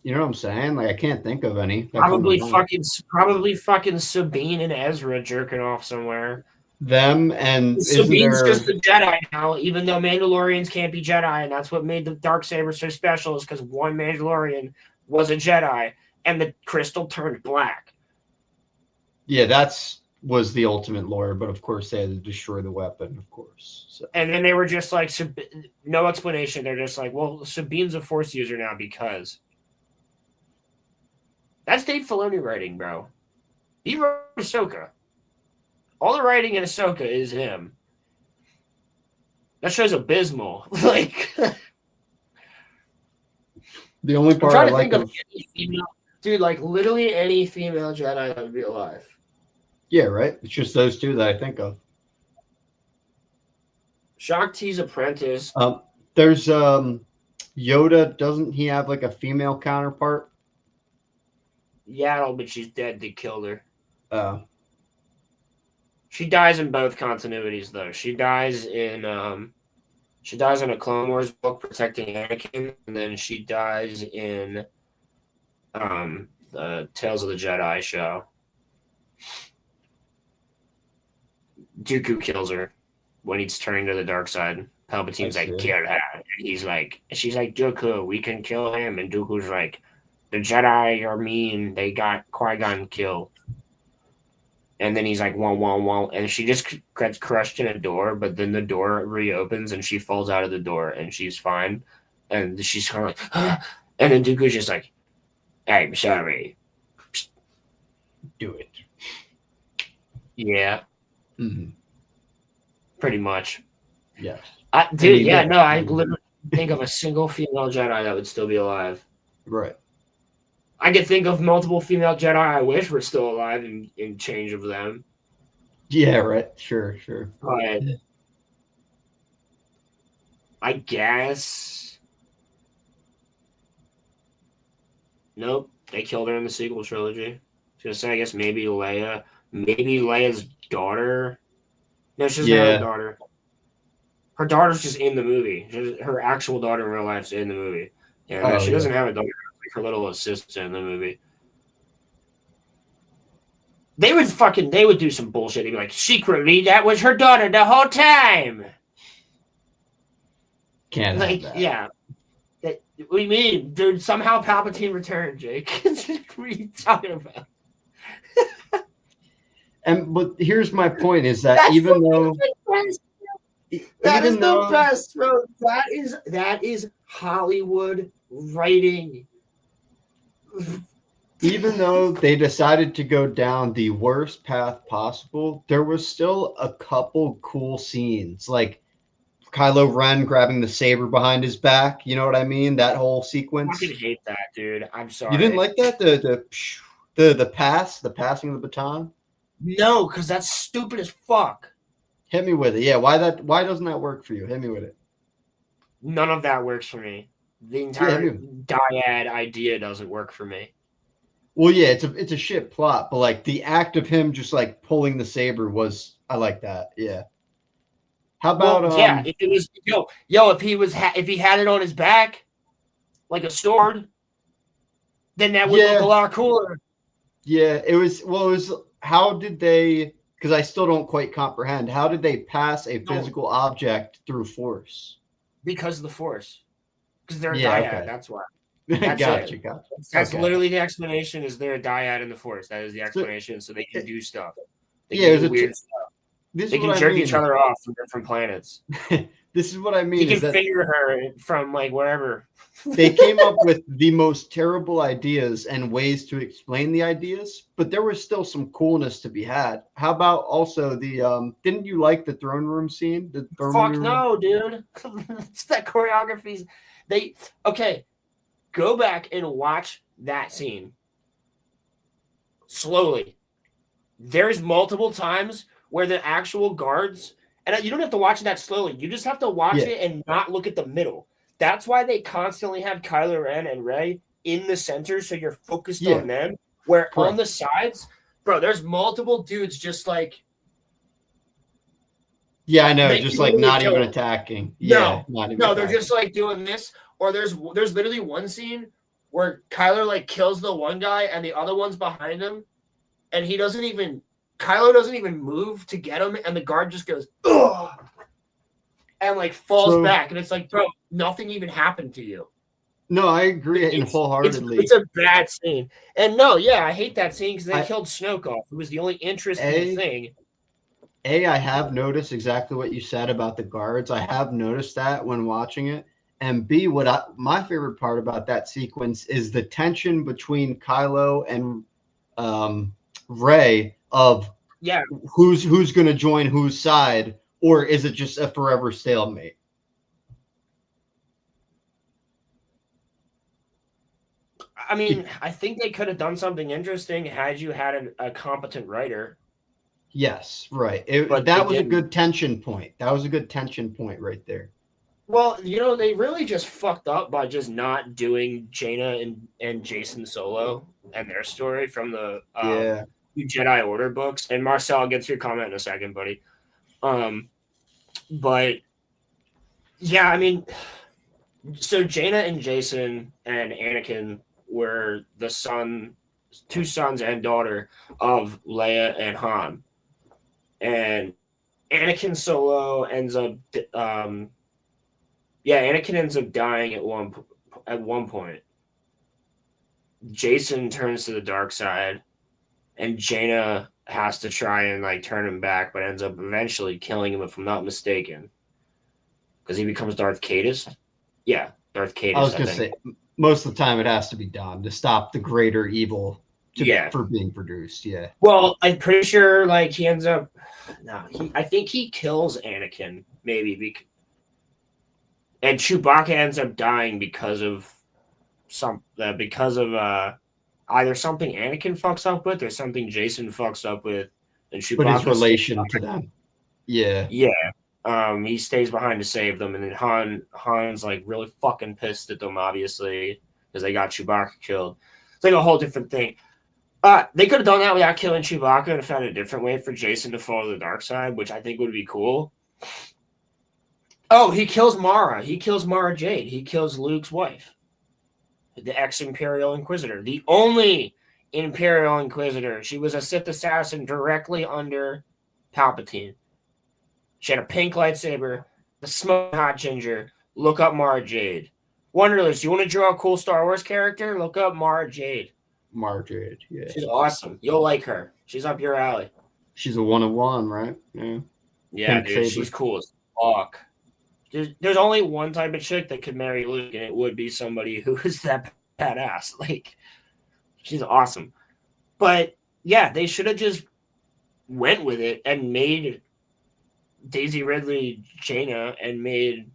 You know what I'm saying? Like I can't think of any. Probably fucking Sabine and Ezra jerking off somewhere. Them and Sabine's just a Jedi now, even though Mandalorians can't be Jedi, and that's what made the Darksaber so special, is because one Mandalorian was a Jedi, and the crystal turned black. Yeah, was the ultimate lore, but of course they had to destroy the weapon, of course. So. And then they were just like, no explanation. They're just like, well, Sabine's a Force user now because. That's Dave Filoni writing, bro. He wrote Ahsoka. All the writing in Ahsoka is him. That show's abysmal. Like, the only part I like of any female, dude, like literally any female Jedi that would be alive. Yeah, right. It's just those two that I think of. Shakti's apprentice. There's Yoda. Doesn't he have like a female counterpart? Yaddle, but she's dead. They killed her. She dies in both continuities, though. She dies in a Clone Wars book protecting Anakin, and then she dies in the Tales of the Jedi show. Dooku kills her when he's turning to the dark side. Palpatine's like, kill her. And she's like, Dooku, we can kill him. And Dooku's like, the Jedi are mean. They got Qui-Gon killed. And then he's like, wah, wah, wah. And she just gets crushed in a door, but then the door reopens and she falls out of the door and she's fine. And she's kind of like, ah. And then Dooku's just like, I'm sorry. do it. Yeah, Mm-hmm. pretty much. Yes. Dude, mean, yeah, yeah. no, I literally think of a single female Jedi that would still be alive. Right. I could think of multiple female Jedi I wish were still alive in change of them. Yeah, right. Sure. But I guess nope, they killed her in the sequel trilogy. I was gonna say I guess maybe Leia's daughter. No, she doesn't have a daughter. Her daughter's just in the movie. Her actual daughter in real life's in the movie. Yeah, no, she doesn't have a daughter. Like her little assistant in the movie. They would do some bullshit. They'd be like, secretly, that was her daughter the whole time. Can't like, have that. Yeah. What do you mean? Dude, somehow Palpatine returned, Jake. What are you talking about? But here's my point: is that even though that is the best, bro. That is Hollywood writing. Even though they decided to go down the worst path possible, there was still a couple cool scenes, like Kylo Ren grabbing the saber behind his back. You know what I mean? That whole sequence. I fucking hate that, dude. I'm sorry. You didn't like that? The passing of the baton? No, because that's stupid as fuck. Hit me with it. Yeah, why doesn't that work for you? Hit me with it. None of that works for me. The entire dyad idea doesn't work for me. Well, yeah, it's a shit plot, but like the act of him just like pulling the saber I like that. Yeah. How about if it was if he had it on his back like a sword, then that would look a lot cooler. Yeah, it was how did they, because I still don't quite comprehend, how did they pass a physical object through force? Because of the force. Because they're a dyad, okay. That's why. That's Gotcha. That's literally the explanation. Is they're a dyad in the force? That is the explanation. So they can do stuff. They can do weird stuff. They can jerk each other off from different planets. This is what I mean. He can finger her from like wherever. They came up with the most terrible ideas and ways to explain the ideas, but there was still some coolness to be had. How about also the didn't you like the throne room scene? No, dude. It's that choreography's okay. Go back and watch that scene slowly. There's multiple times where the actual guards, and you don't have to watch that slowly. You just have to watch it and not look at the middle. That's why they constantly have Kylo Ren and Rey in the center, so you're focused on them. Where on the sides, bro, there's multiple dudes just like. Yeah, I know, just like not even attacking. No, they're just like doing this. Or there's literally one scene where Kylo like kills the one guy and the other one's behind him, and Kylo doesn't even move to get him, and the guard just goes, ugh, and like falls back, and it's like, bro, nothing even happened to you. No, I agree wholeheartedly. It's a bad scene, and I hate that scene because they killed Snoke off. It was the only interesting thing. I have noticed exactly what you said about the guards. I have noticed that when watching it. And B, my favorite part about that sequence is the tension between Kylo and Rey of who's going to join whose side, or is it just a forever stalemate? I mean, I think they could have done something interesting had you had a competent writer. Yes, right. That was a good tension point. That was a good tension point right there. Well, they really just fucked up by just not doing Jaina and Jason Solo and their story from the Jedi Order books. And Marcel, I'll get to your comment in a second, buddy. But yeah, I mean, so Jaina and Jason and Anakin were the two sons and daughter of Leia and Han. And Anakin Solo ends up Anakin ends up dying at one point. Jason turns to the dark side, and Jaina has to try and like turn him back, but ends up eventually killing him, if I'm not mistaken, because he becomes Darth Caedus. Yeah, Darth Caedus. I was going to say, most of the time it has to be done to stop the greater evil for being produced. Yeah. Well, I'm pretty sure like he ends up. No, I think he kills Anakin maybe, and Chewbacca ends up dying because of either something Anakin fucks up with or something Jason fucks up with, and Chewbacca. But his relation to them. Yeah. Yeah. He stays behind to save them, and then Han's like really fucking pissed at them, obviously, because they got Chewbacca killed. It's like a whole different thing. They could have done that without killing Chewbacca and found a different way for Jason to follow the dark side, which I think would be cool. Oh, he kills Mara. He kills Mara Jade. He kills Luke's wife, the ex-Imperial Inquisitor, the only Imperial Inquisitor. She was a Sith assassin directly under Palpatine. She had a pink lightsaber, the smoking hot ginger. Look up Mara Jade. Wonderlist, you want to draw a cool Star Wars character? Look up Mara Jade. Mara Jade, yeah. She's awesome. You'll like her. She's up your alley. She's a 1-of-1, right? Yeah. Yeah, dude, she's cool as fuck. There's only one type of chick that could marry Luke, and it would be somebody who is that badass. Like, she's awesome. But yeah, they should have just went with it and made Daisy Ridley Jaina and made.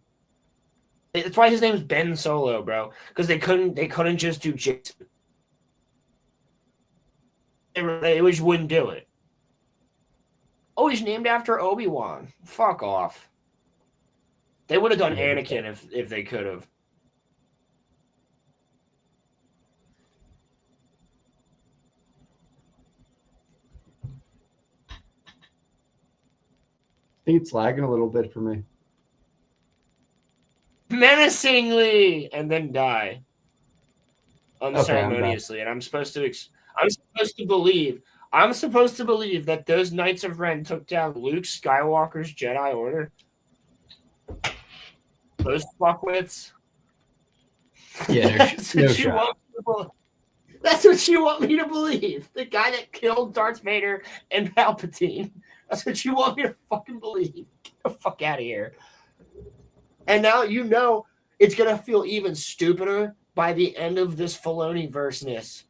That's why his name is Ben Solo, bro. Because they couldn't just do Jason. They just wouldn't do it. Oh, he's named after Obi-Wan. Fuck off. They would have done Anakin if they could have. I think it's lagging a little bit for me. Menacingly, and then die unceremoniously. And I'm supposed to believe that those Knights of Ren took down Luke Skywalker's Jedi Order. Those fuckwits. Yeah, that's what you want me to believe. The guy that killed Darth Vader and Palpatine. That's what you want me to fucking believe. Get the fuck out of here. And now you know it's going to feel even stupider by the end of this Filoni-verseness.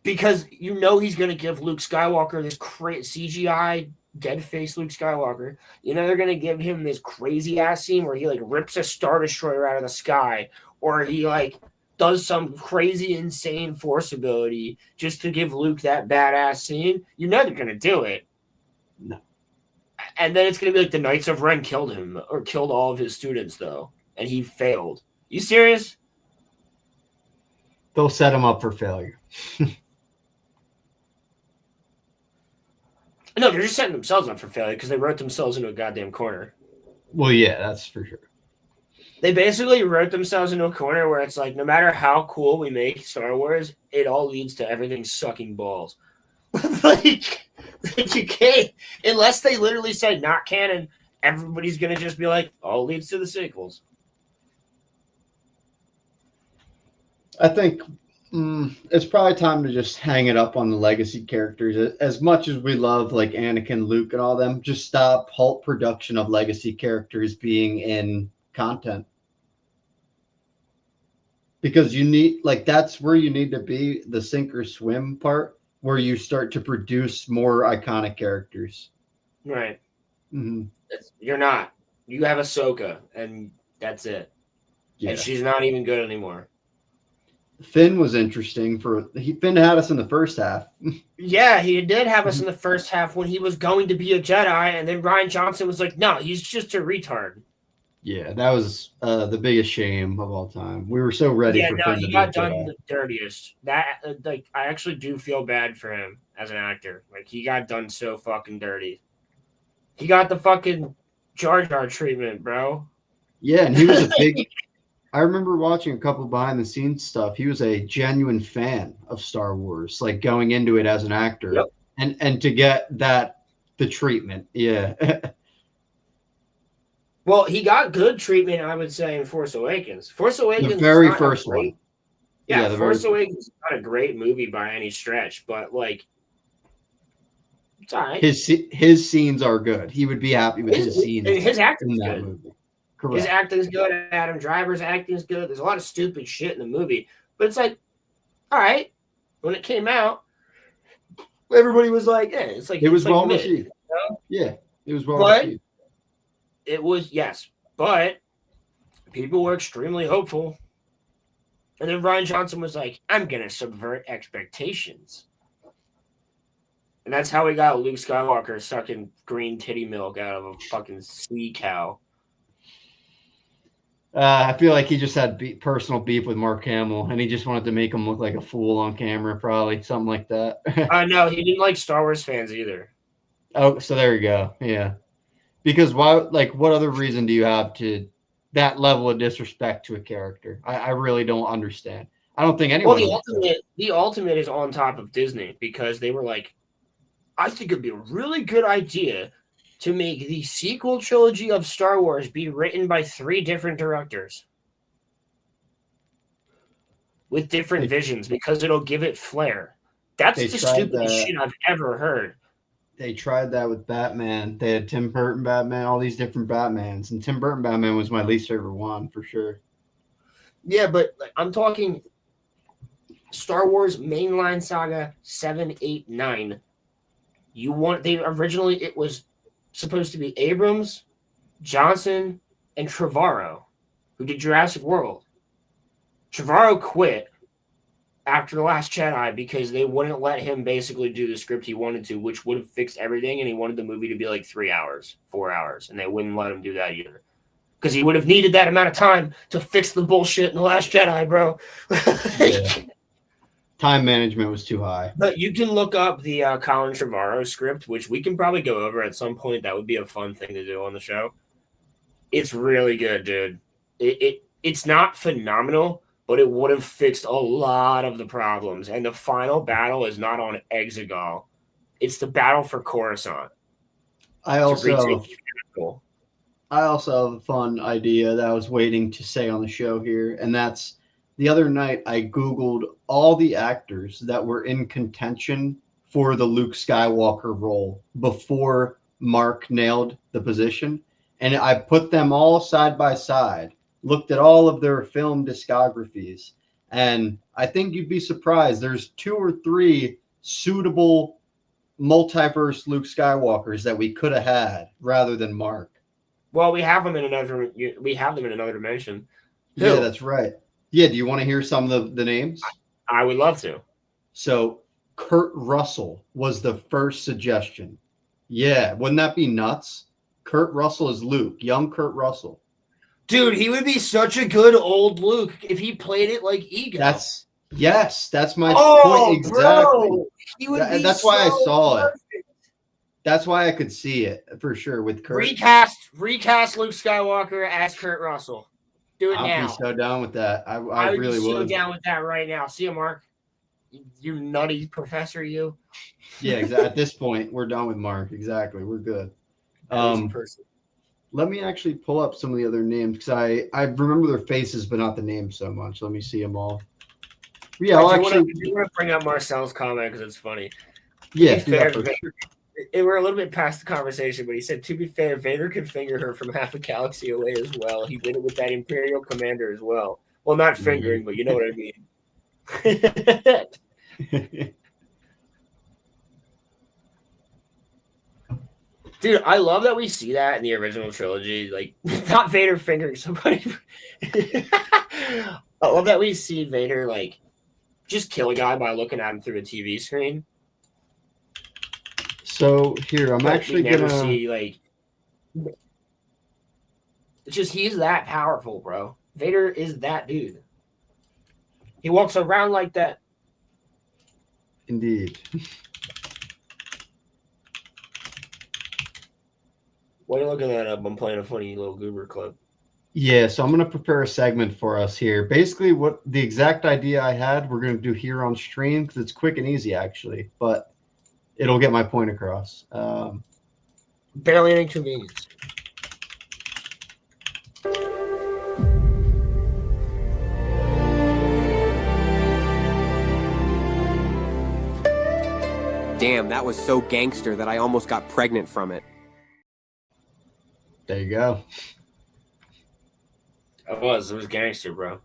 Because you know he's going to give Luke Skywalker this CGI dead-faced Luke Skywalker. You know they're going to give him this crazy-ass scene where he, like, rips a Star Destroyer out of the sky. Or he, like, does some crazy, insane Force ability just to give Luke that badass scene. You know they're going to do it. No. And then it's going to be like the Knights of Ren killed him or killed all of his students, though. And he failed. You serious? They'll set him up for failure. No, they're just setting themselves up for failure because they wrote themselves into a goddamn corner. Well, yeah, that's for sure. They basically wrote themselves into a corner where it's like, no matter how cool we make Star Wars, it all leads to everything sucking balls. like you can't, unless they literally say not canon, everybody's going to just be like, all leads to the sequels. I think it's probably time to just hang it up on the legacy characters. As much as we love like Anakin, Luke, and all them, just stop, halt production of legacy characters being in content. Because you need, like, that's where you need to be, the sink or swim part, where you start to produce more iconic characters. Right. Mm-hmm. You're not. You have Ahsoka, and that's it. Yeah. And she's not even good anymore. Finn was interesting. Finn had us in the first half. Yeah, he did have us in the first half when he was going to be a Jedi, and then Rian Johnson was like, no, he's just a retard. Yeah, that was the biggest shame of all time. We were so ready for Finn to he got done the dirtiest. That I actually do feel bad for him as an actor. Like, he got done so fucking dirty. He got the fucking Jar Jar treatment, bro. Yeah, and he was a big... I remember watching a couple behind the scenes stuff. He was a genuine fan of Star Wars, like going into it as an actor. Yep. And to get the treatment. Yeah. Well, he got good treatment, I would say, in Force Awakens. Force Awakens, the very first one. Yeah, Force Awakens is not a great movie by any stretch, but like, it's all right. His scenes are good. He would be happy with his scenes. His acting's good. Movie. Correct. His acting's good. Adam Driver's acting's good. There's a lot of stupid shit in the movie, but it's like, all right, when it came out, everybody was like, "Yeah, it's like It was it's like well mid," received. you know? Yeah, it was well But received. it was yes, but people were extremely hopeful. And then Ryan Johnson was like, "I'm gonna subvert expectations," and that's how we got Luke Skywalker sucking green titty milk out of a fucking sea cow. I feel like he just had personal beef with Mark Hamill, and he just wanted to make him look like a fool on camera, probably something like that. No, he didn't like Star Wars fans either. Oh, so there you go. Yeah, because why? Like, what other reason do you have to that level of disrespect to a character? I really don't understand. I don't think Well, anyone. the ultimate is on top of Disney because they were like, I think it'd be a really good idea to make the sequel trilogy of Star Wars be written by 3 different directors with different visions because it'll give it flair. That's They the tried stupidest that. shit I've ever heard. They tried that with Batman. They had Tim Burton Batman, all these different Batmans, and Tim Burton Batman was my least favorite one for sure. Yeah, but I'm talking Star Wars mainline saga 7, 8, 9. They originally it was supposed to be Abrams, Johnson, and Trevorrow, who did Jurassic World. Trevorrow quit after The Last Jedi because they wouldn't let him basically do the script he wanted to, which would have fixed everything, and he wanted the movie to be like 3 hours, 4 hours, and they wouldn't let him do that either. Because he would have needed that amount of time to fix the bullshit in The Last Jedi, bro. Yeah. Time management was too high. But you can look up the Colin Trevorrow script, which we can probably go over at some point. That would be a fun thing to do on the show. It's really good, dude. It's not phenomenal, but it would have fixed a lot of the problems. And the final battle is not on Exegol. It's the battle for Coruscant. I also have a fun idea that I was waiting to say on the show here, and that's the other night I Googled all the actors that were in contention for the Luke Skywalker role before Mark nailed the position. And I put them all side by side, looked at all of their film discographies, and I think you'd be surprised. There's 2 or 3 suitable multiverse Luke Skywalkers that we could have had rather than Mark. Well, we have them in another dimension. Who? Yeah, that's right. Yeah, do you want to hear some of the names? I would love to. So Kurt Russell was the first suggestion. Yeah, wouldn't that be nuts? Kurt Russell is Luke, young Kurt Russell. Dude, he would be such a good old Luke if he played it like Ego. That's my point exactly. Bro, he would be that's why I saw it. That's why I could see it for sure with Kurt. Recast Luke Skywalker as Kurt Russell. Do it now. I'd be so down with that. I really would. would. So down with that right now. See you, Mark. You nutty professor, you. Yeah, exactly. At this point, we're done with Mark. Exactly, we're good. Person. Let me actually pull up some of the other names because I remember their faces, but not the names so much. Let me see them all. Yeah, I want to bring up Marcel's comment because it's funny. Yeah, we're a little bit past the conversation, but he said, to be fair, Vader could finger her from half a galaxy away as well. He did it with that Imperial commander as well. Well, not fingering, but you know what I mean. Dude, I love that we see that in the original trilogy. Like, not Vader fingering somebody. I love that we see Vader, like, just kill a guy by looking at him through a TV screen. So here, I'm actually gonna see like. It's just he's that powerful, bro. Vader is that dude. He walks around like that. Indeed. Why are you looking that up? I'm playing a funny little goober clip. Yeah, so I'm gonna prepare a segment for us here. Basically, what the exact idea I had, we're gonna do here on stream because it's quick and easy, actually. But it'll get my point across. Barely an inconvenience. Damn, that was so gangster that I almost got pregnant from it. There you go. It was gangster, bro.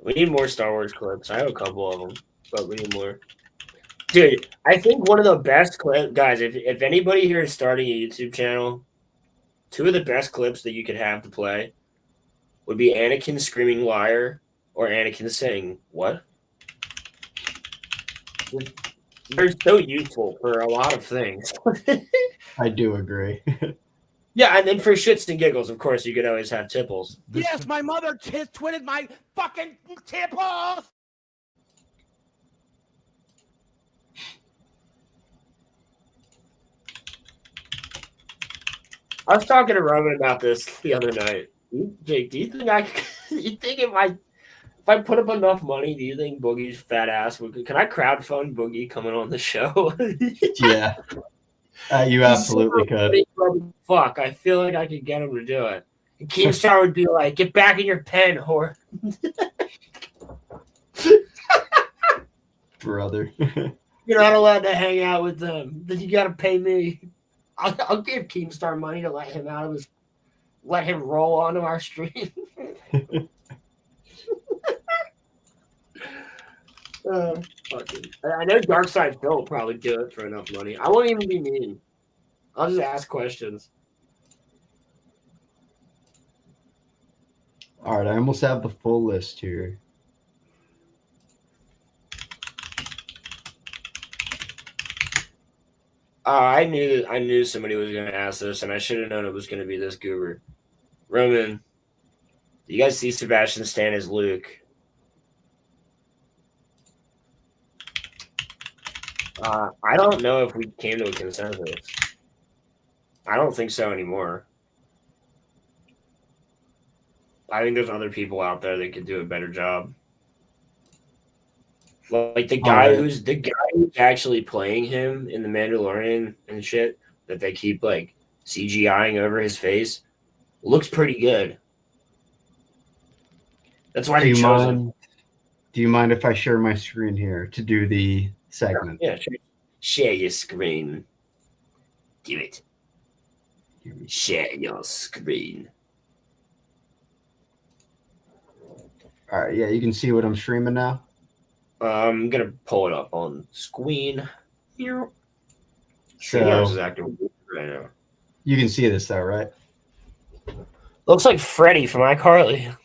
We need more Star Wars clips. I have a couple of them, but we need more. Dude, I think one of the best clips, guys, if anybody here is starting a YouTube channel, two of the best clips that you could have to play would be Anakin screaming liar or Anakin saying, what? They're so useful for a lot of things. I do agree. Yeah, and then for shits and giggles, of course, you could always have tipples. Yes, my mother twitted my fucking tipples. I was talking to Roman about this the other night. Jake, do you think you think if I put up enough money, do you think Boogie's fat ass can I crowdfund Boogie coming on the show? Yeah. You absolutely could. Fuck, I feel like I could get him to do it. And Keemstar would be like, get back in your pen, whore. Brother. You're not allowed to hang out with them. Then you got to pay me. I'll give Keemstar money to let him roll onto our stream. I know Darkside Phil will probably do it for enough money. I won't even be mean. I'll just ask questions. All right, I almost have the full list here. I knew somebody was going to ask this, and I should have known it was going to be this goober. Roman, do you guys see Sebastian Stan as Luke? I don't know if we came to a consensus. I don't think so anymore. I think there's other people out there that could do a better job. Like the guy who's actually playing him in the Mandalorian and shit that they keep like CGIing over his face looks pretty good. That's why they chose him. Do you mind if I share my screen here to do the segment? Yeah, share your screen. Do it. Share your screen. All right, yeah, you can see what I'm streaming now. I'm gonna pull it up on screen here. So is active right now. You can see this though, right? Looks like Freddy from iCarly.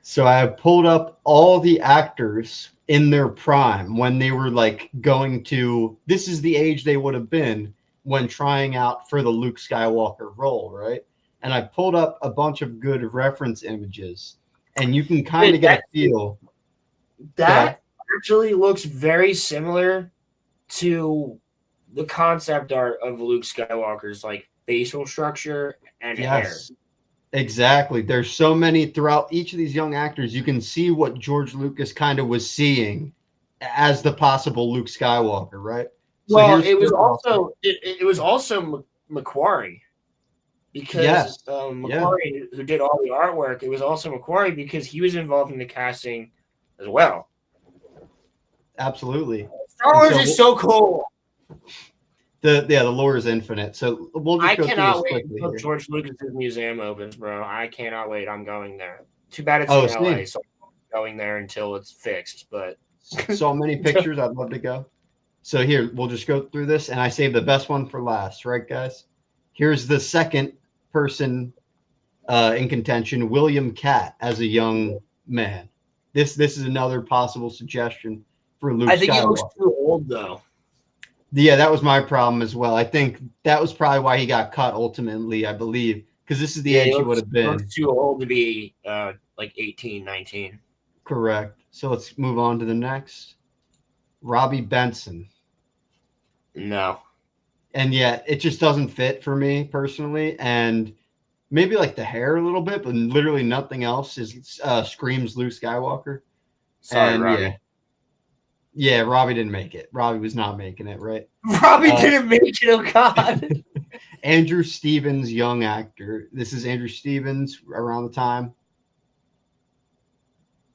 So I have pulled up all the actors in their prime when they were like going to. This is the age they would have been when trying out for the Luke Skywalker role, right? And I pulled up a bunch of good reference images, and you can kind of get a feel. That actually looks very similar to the concept art of Luke Skywalker's like facial structure and hair. Exactly. There's so many throughout each of these young actors. You can see what George Lucas kind of was seeing as the possible Luke Skywalker, right? So well, it was also Macquarie because Macquarie, who did all the artwork, it was also Macquarie because he was involved in the casting as well. Absolutely. Star Wars is so cool. The lore is infinite. So we'll just go cannot through this wait quickly until here. George Lucas's museum opens, bro. I cannot wait. I'm going there. Too bad it's in LA, so I'm going there until it's fixed. But so many pictures. I'd love to go. So here, we'll just go through this, and I saved the best one for last, right, guys? Here's the second person in contention, William Catt, as a young man. This is another possible suggestion for Luke Skywalker. I think he looks too old, though. Yeah, that was my problem as well. I think that was probably why he got cut ultimately, I believe, because this is the age he would have been. He looks too old to be like 18, 19. Correct. So let's move on to the next. Robbie Benson. No. And yeah, it just doesn't fit for me personally. And maybe like the hair a little bit, but literally nothing else screams Luke Skywalker. Sorry, Robbie. Yeah, Robbie didn't make it. Robbie was not making it, right? Robbie didn't make it, oh God. Andrew Stevens, young actor. This is Andrew Stevens around the time.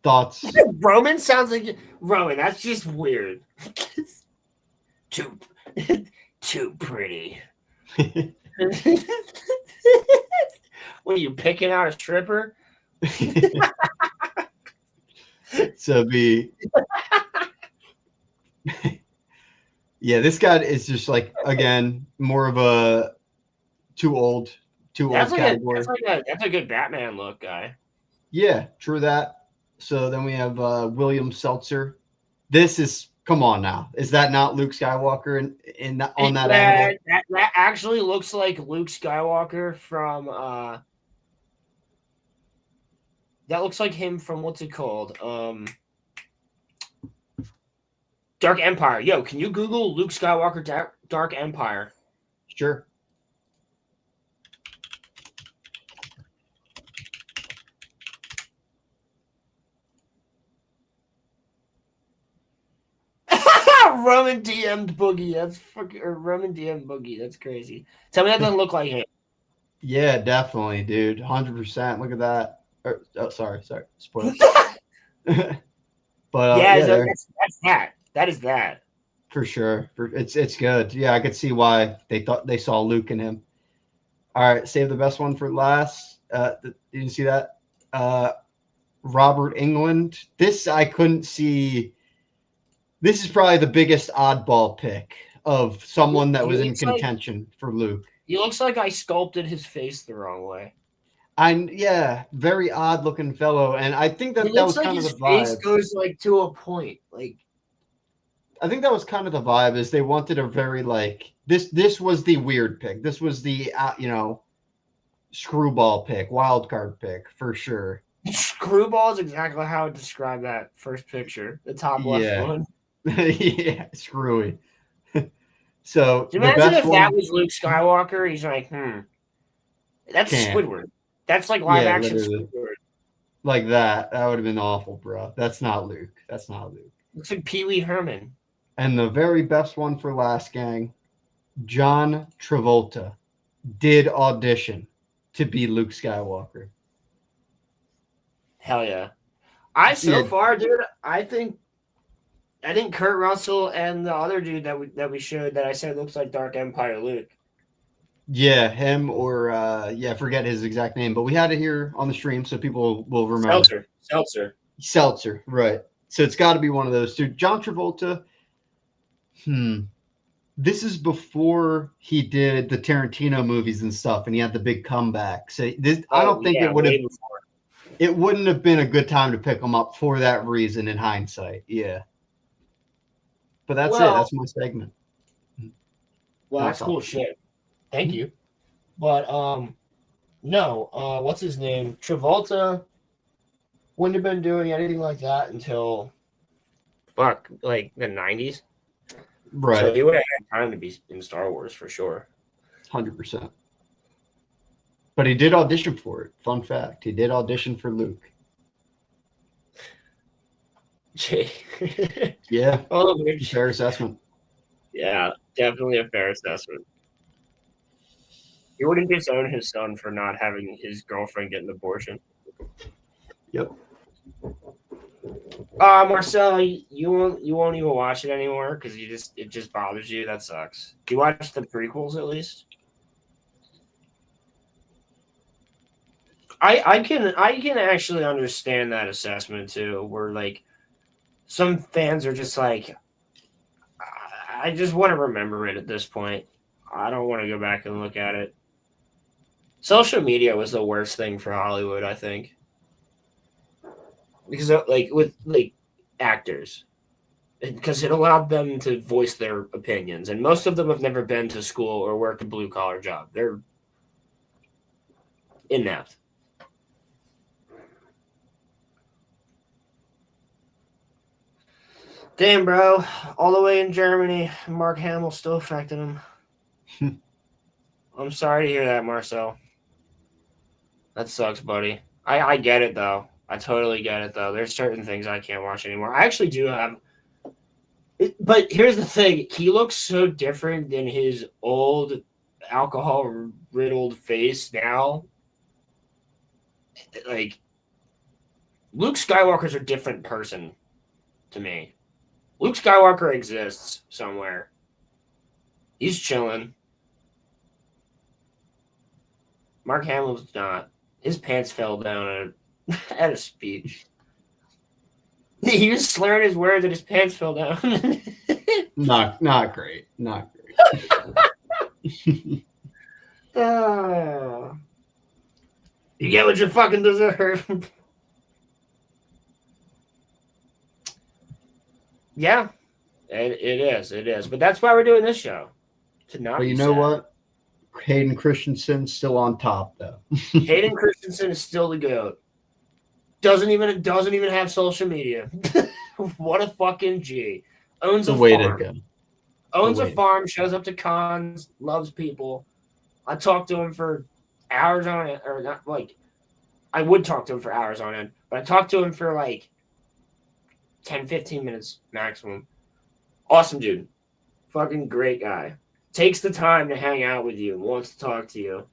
Thoughts? Roman sounds like Roman. That's just weird. Too pretty. What are you picking out a stripper? So be yeah, this guy is just like again more of a too old category. That's a good Batman look, guy. Yeah, true that. So then we have William Seltzer. This is come on now. Is that not Luke Skywalker in that on that angle? That actually looks like Luke Skywalker from that looks like him from what's it called? Dark Empire. Yo, can you Google Luke Skywalker Dark Empire? Sure. Roman DM'd Boogie. That's fucking or Roman DM'd Boogie. That's crazy. Tell me that doesn't look like him. Yeah, definitely, dude. 100%. Look at that. Sorry. Spoiler. But Yeah, there that's that. That is that. for sure. It's good. Yeah, I could see why they thought they saw Luke in him. All right, save the best one for last. Did you see that? Robert England. This I couldn't see. This is probably the biggest oddball pick of someone that was in contention for Luke. He looks like I sculpted his face the wrong way. Yeah, very odd looking fellow, and I think that was kind of the vibe. His face goes like to a point. Like I think that was kind of the vibe is they wanted a very like this was the weird pick. This was the screwball pick, wild card pick for sure. Screwball is exactly how I would describe that first picture, the top left one. Yeah, screwy. So do you imagine if that was Luke Skywalker? He's like, that's Squidward. That's like live action Squidward. Like that. That would have been awful, bro. That's not Luke. Looks like Pee Wee Herman. And the very best one for last, gang, John Travolta did audition to be Luke Skywalker. Hell yeah. Far, dude, I think Kurt Russell and the other dude that we showed that I said looks like Dark Empire Luke. Yeah, him or I forget his exact name, but we had it here on the stream so people will remember. Seltzer, right. So it's got to be one of those two. John Travolta, this is before he did the Tarantino movies and stuff, and he had the big comeback. So I don't think it wouldn't have been a good time to pick him up for that reason in hindsight. Yeah. But that's it. That's my segment. Well, that's cool shit. Thank you. But no, what's his name? Travolta wouldn't have been doing anything like that until like the 90s. Right. So he would have had time to be in Star Wars for sure. 100%. But he did audition for it. Fun fact. He did audition for Luke. Yeah. Fair assessment. Yeah, definitely a fair assessment. He wouldn't disown his son for not having his girlfriend get an abortion. Yep. Marcel, you won't even watch it anymore because it just bothers you. That sucks. Do you watch the prequels at least? I can actually understand that assessment too, where like some fans are just like, I just want to remember it at this point. I don't want to go back and look at it. Social media was the worst thing for Hollywood, I think. Because with actors. Because it allowed them to voice their opinions. And most of them have never been to school or worked a blue collar job. They're inept. Damn, bro. All the way in Germany, Mark Hamill still affected him. I'm sorry to hear that, Marcel. That sucks, buddy. I get it, though. I totally get it, though. There's certain things I can't watch anymore. I actually do have... But here's the thing. He looks so different than his old alcohol-riddled face now. Like, Luke Skywalker's a different person to me. Luke Skywalker exists somewhere. He's chilling. Mark Hamill's not. His pants fell down at a speech. he was slurring his words and his pants fell down. Not great. Not great. You get what you fucking deserve. Yeah, it is. It is. But that's why we're doing this show. To not But be you know sad. what? Hayden Christensen's still on top, though. Hayden Christensen is still the GOAT. Doesn't even have social media. What a fucking G. Owns The a way farm. to go. Owns The a way. farm, shows up to cons, loves people. I talked to him for hours on it, or not like I would talk to him for hours on end, but I talked to him for like 10, 15 minutes maximum. Awesome dude. Fucking great guy. Takes the time to hang out with you, wants to talk to you.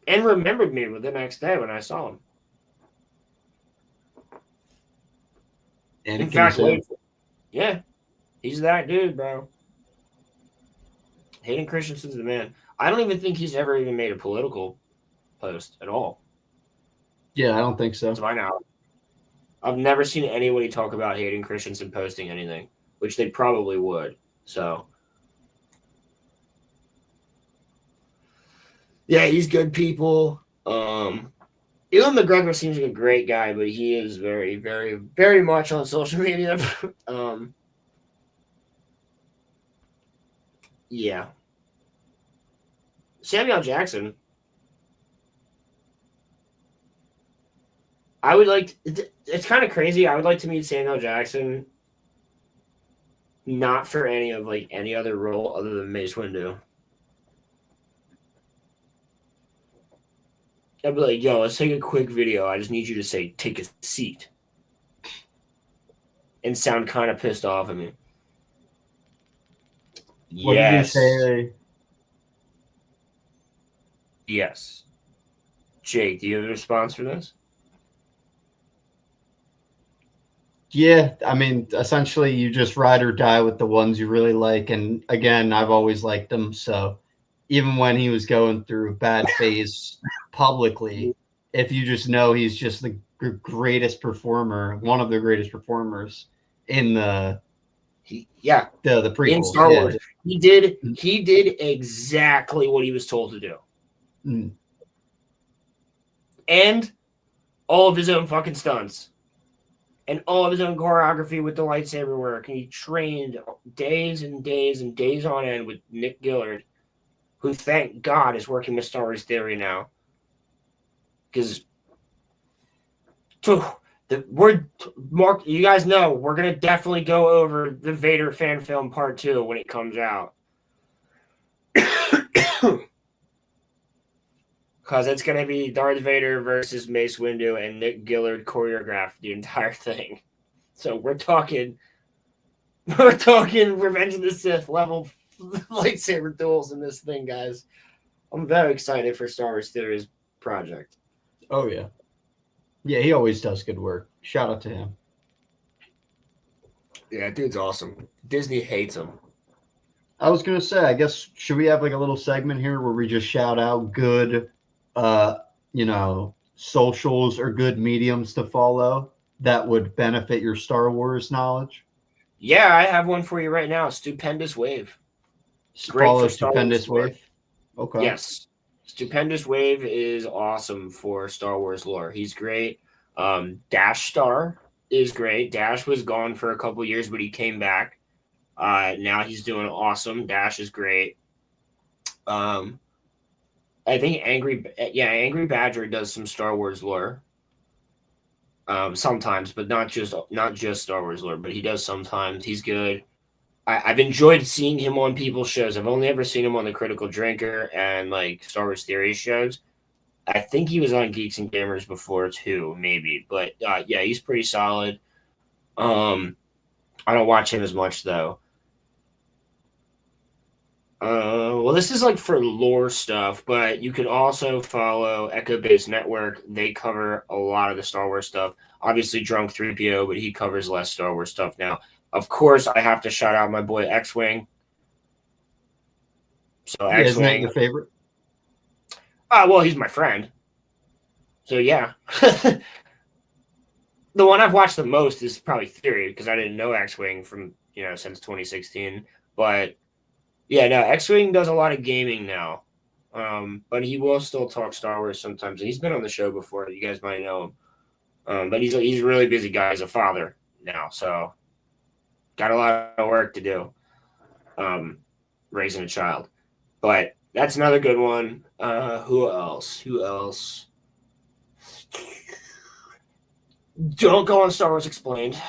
And remembered me the next day when I saw him. In fact, yeah, he's that dude, bro. Hayden Christensen's the man. I don't even think he's ever even made a political post at all. Yeah, I don't think so. To my knowledge. I've never seen anybody talk about Hayden Christensen posting anything, which they probably would. So, yeah, he's good people. Ewan McGregor seems like a great guy, but he is very, very, very much on social media. Yeah. Samuel Jackson. I would like. It's kind of crazy. I would like to meet Samuel Jackson. Not for any other role other than Mace Windu. I'd be like, yo, let's take a quick video. I just need you to say, take a seat. And sound kind of pissed off at me. What did he say? Yes. Jake, do you have a response for this? Yeah, I mean, essentially, you just ride or die with the ones you really like. And again, I've always liked them. So even when he was going through a bad phase publicly, if you just know he's just the greatest performer, one of the greatest performers in the prequels. In Star Wars, he did exactly what he was told to do, and all of his own fucking stunts. And all of his own choreography with the lightsaber work. And he trained days and days and days on end with Nick Gillard, who, thank God, is working with Star Wars Theory now. Because, Mark, you guys know, we're going to definitely go over the Vader fan film part 2 when it comes out. Because it's going to be Darth Vader versus Mace Windu, and Nick Gillard choreographed the entire thing. So we're talking Revenge of the Sith level lightsaber duels in this thing, guys. I'm very excited for Star Wars Theory's project. Oh, yeah. Yeah, he always does good work. Shout out to him. Yeah, dude's awesome. Disney hates him. I was going to say, I guess, should we have like a little segment here where we just shout out good socials or good mediums to follow that would benefit your Star Wars knowledge? Yeah, I have one for you right now. Stupendous Wave. Great follow Stupendous Wave. Okay. Yes. Stupendous Wave is awesome for Star Wars lore. He's great. Dash Star is great. Dash was gone for a couple years, but he came back. Now he's doing awesome. Dash is great. I think Angry Badger does some Star Wars lore. Sometimes, but not just Star Wars lore, but he does sometimes. He's good. I've enjoyed seeing him on people's shows. I've only ever seen him on the Critical Drinker and like Star Wars Theory shows. I think he was on Geeks and Gamers before too, maybe. But yeah, he's pretty solid. I don't watch him as much though. Well, this is like for lore stuff, but you could also follow Echo Base Network. They cover a lot of the Star Wars stuff. Obviously, Drunk 3PO, but he covers less Star Wars stuff now. Of course, I have to shout out my boy X-Wing. So X-Wing, isn't that your favorite? Well, he's my friend. So yeah. The one I've watched the most is probably Theory because I didn't know X-Wing from since 2016. But yeah, no, X-Wing does a lot of gaming now. But he will still talk Star Wars sometimes. And he's been on the show before. You guys might know him. But he's a really busy guy. He's a father now, so got a lot of work to do. Raising a child. But that's another good one. Who else? Who else? Don't go on Star Wars Explained.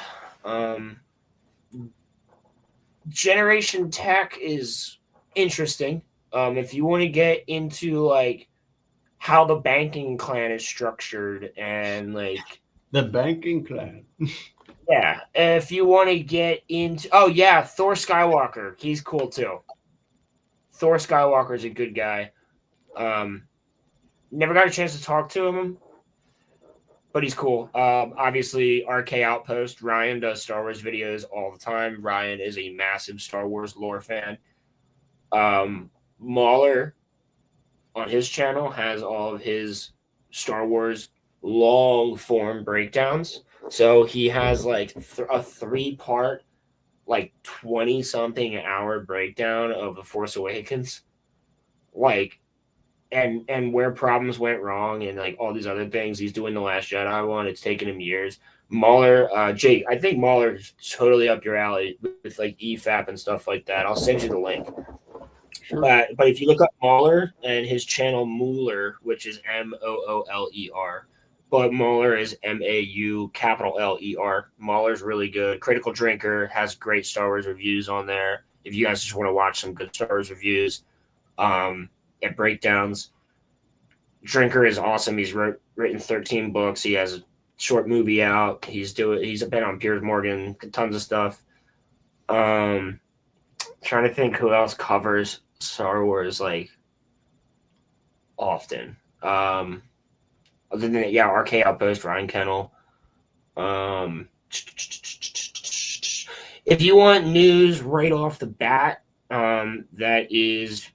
Generation Tech is interesting. If you want to get into like how the banking clan is structured and like The banking clan. yeah, if you want to get into Thor Skywalker, he's cool too. Thor Skywalker is a good guy. Never got a chance to talk to him, but he's cool. Obviously, RK Outpost, Ryan does Star Wars videos all the time. Ryan is a massive Star Wars lore fan. Mahler on his channel has all of his Star Wars long form breakdowns. So he has like a 3-part, like 20 something hour breakdown of The Force Awakens. Like, and where problems went wrong and like all these other things. He's doing the Last Jedi one. It's taken him years. Mahler, Jake, I think Mahler is totally up your alley with like EFAP and stuff like that. I'll send you the link. Sure. But if you look up Mahler and his channel Mooler, which is Mooler, but Mahler is MAU Mahler's really good. Critical Drinker has great Star Wars reviews on there. If you guys just want to watch some good Star Wars reviews, and breakdowns. Drinker is awesome. He's written 13 books. He has a short movie out. He's been on Piers Morgan, tons of stuff. Trying to think who else covers Star Wars like often. Other than that, RK Outpost, Ryan Kennel. If you want news right off the bat, that is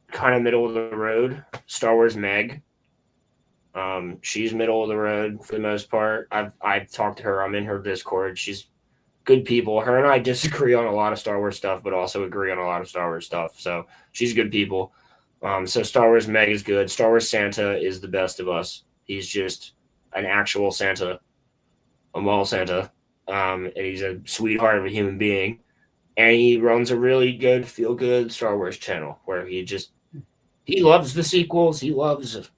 kind of middle of the road. Star Wars Meg. She's middle of the road for the most part. I've talked to her. I'm in her Discord. She's good people. Her and I disagree on a lot of Star Wars stuff, but also agree on a lot of Star Wars stuff. So she's good people. So Star Wars Meg is good. Star Wars Santa is the best of us. He's just an actual Santa, a mall Santa. And he's a sweetheart of a human being. And he runs a really good, feel-good Star Wars channel where he loves the sequels. He loves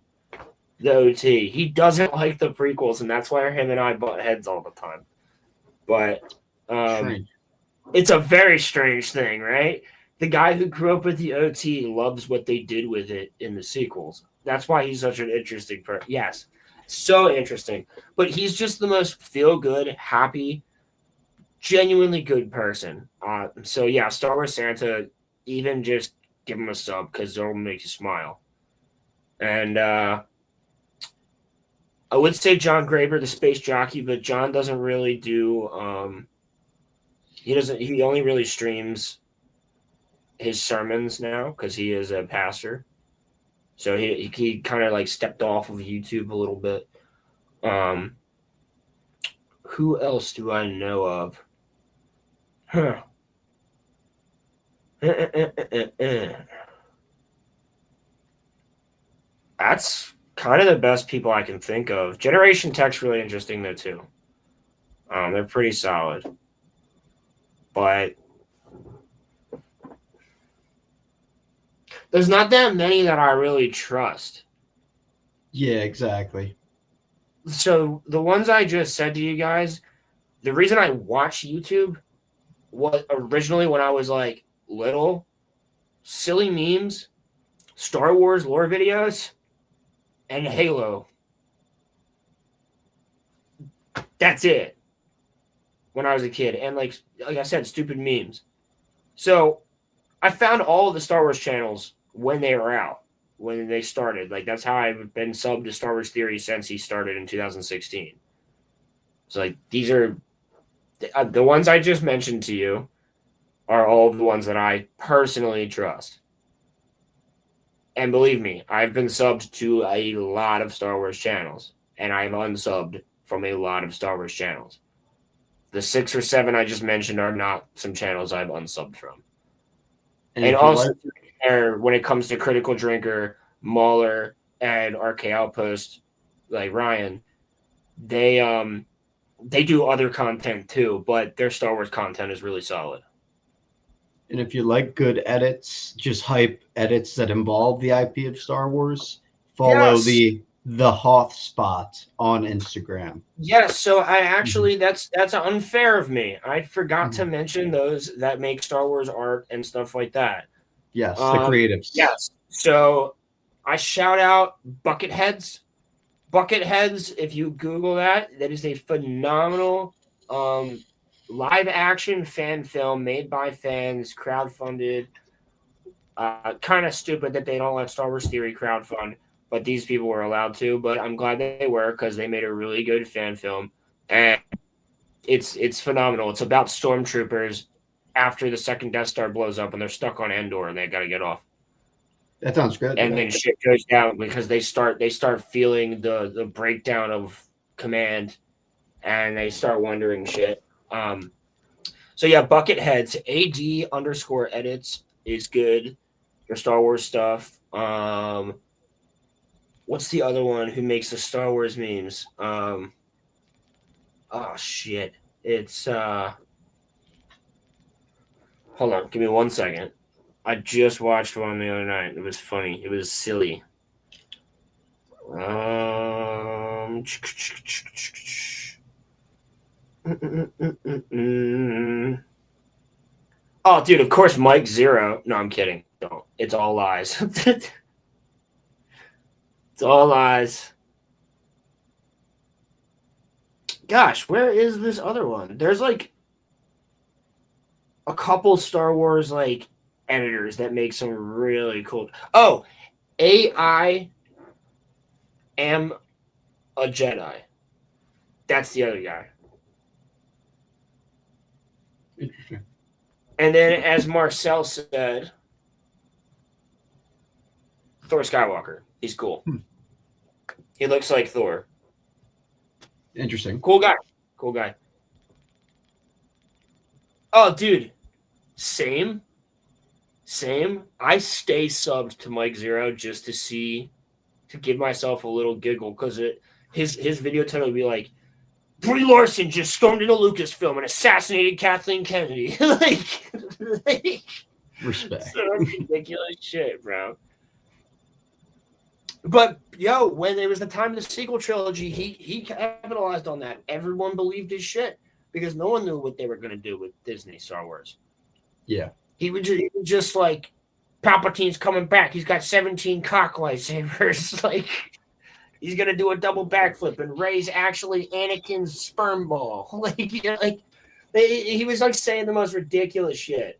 the OT. He doesn't like the prequels, and that's why him and I butt heads all the time. But it's a very strange thing, right? The guy who grew up with the OT loves what they did with it in the sequels. That's why he's such an interesting person. Yes, so interesting. But he's just the most feel-good, happy, genuinely good person. So yeah, Star Wars Santa, even just give him a sub because it'll make you smile. And I would say John Graber, the space jockey, but John doesn't really do. He only really streams his sermons now because he is a pastor. So he kind of like stepped off of YouTube a little bit. Who else do I know of? Huh. That's kind of the best people I can think of. Generation Tech's really interesting though too. They're pretty solid, but there's not that many that I really trust. Yeah, exactly. So the ones I just said to you guys, the reason I watched YouTube was originally when I was like little, silly memes, Star Wars lore videos, and Halo. That's it. When I was a kid, and like I said, stupid memes. So I found all of the Star Wars channels when they were out, when they started. Like that's how I've been subbed to Star Wars Theory since he started in 2016. So like these are the ones I just mentioned to you are all the ones that I personally trust. And believe me, I've been subbed to a lot of Star Wars channels, and I've unsubbed from a lot of Star Wars channels. The 6 or 7 I just mentioned are not some channels I've unsubbed from. And also, when it comes to Critical Drinker, Mauler, and RK Outpost, like Ryan, they do other content too, but their Star Wars content is really solid. And if you like good edits, just hype edits that involve the IP of Star Wars, follow the Hoth Spot on Instagram. Yes, so I actually that's unfair of me. I forgot to mention those that make Star Wars art and stuff like that. Yes, the creatives. Yes. So I shout out Bucketheads. Bucketheads, if you Google that is a phenomenal live action fan film made by fans, crowdfunded. Kind of stupid that they don't let Star Wars Theory crowdfund, but these people were allowed to. But I'm glad they were, because they made a really good fan film, and it's phenomenal. It's about stormtroopers after the second Death Star blows up and they're stuck on Endor and they got to get off. That sounds good. And then shit goes down because they start feeling the breakdown of command, and they start wondering shit. So yeah, Bucketheads, AD_edits is good for Star Wars stuff. What's the other one who makes the Star Wars memes? Oh shit. It's hold on, give me 1 second. I just watched one the other night. It was funny. It was silly. Oh, dude, of course, Mike Zero. No, I'm kidding. Don't. It's all lies. It's all lies. Gosh, where is this other one? There's like a couple Star Wars like editors that make some really cool. Oh, I am a Jedi. That's the other guy. Interesting. And then, as Marcel said, Thor Skywalker. He's cool. He looks like Thor. Interesting. Cool guy. Cool guy. Oh, dude. Same. I stay subbed to Mike Zero just to give myself a little giggle, because his video title would be like, Brie Larson just stormed into Lucasfilm and assassinated Kathleen Kennedy. like Respect. So ridiculous shit, bro. But yo, when it was the time of the sequel trilogy, he capitalized on that. Everyone believed his shit because no one knew what they were going to do with Disney Star Wars. Yeah. He would just like, Palpatine's coming back. He's got 17 cock lightsabers. Like, he's gonna do a double backflip, and Rey's actually Anakin's sperm ball. He was like saying the most ridiculous shit.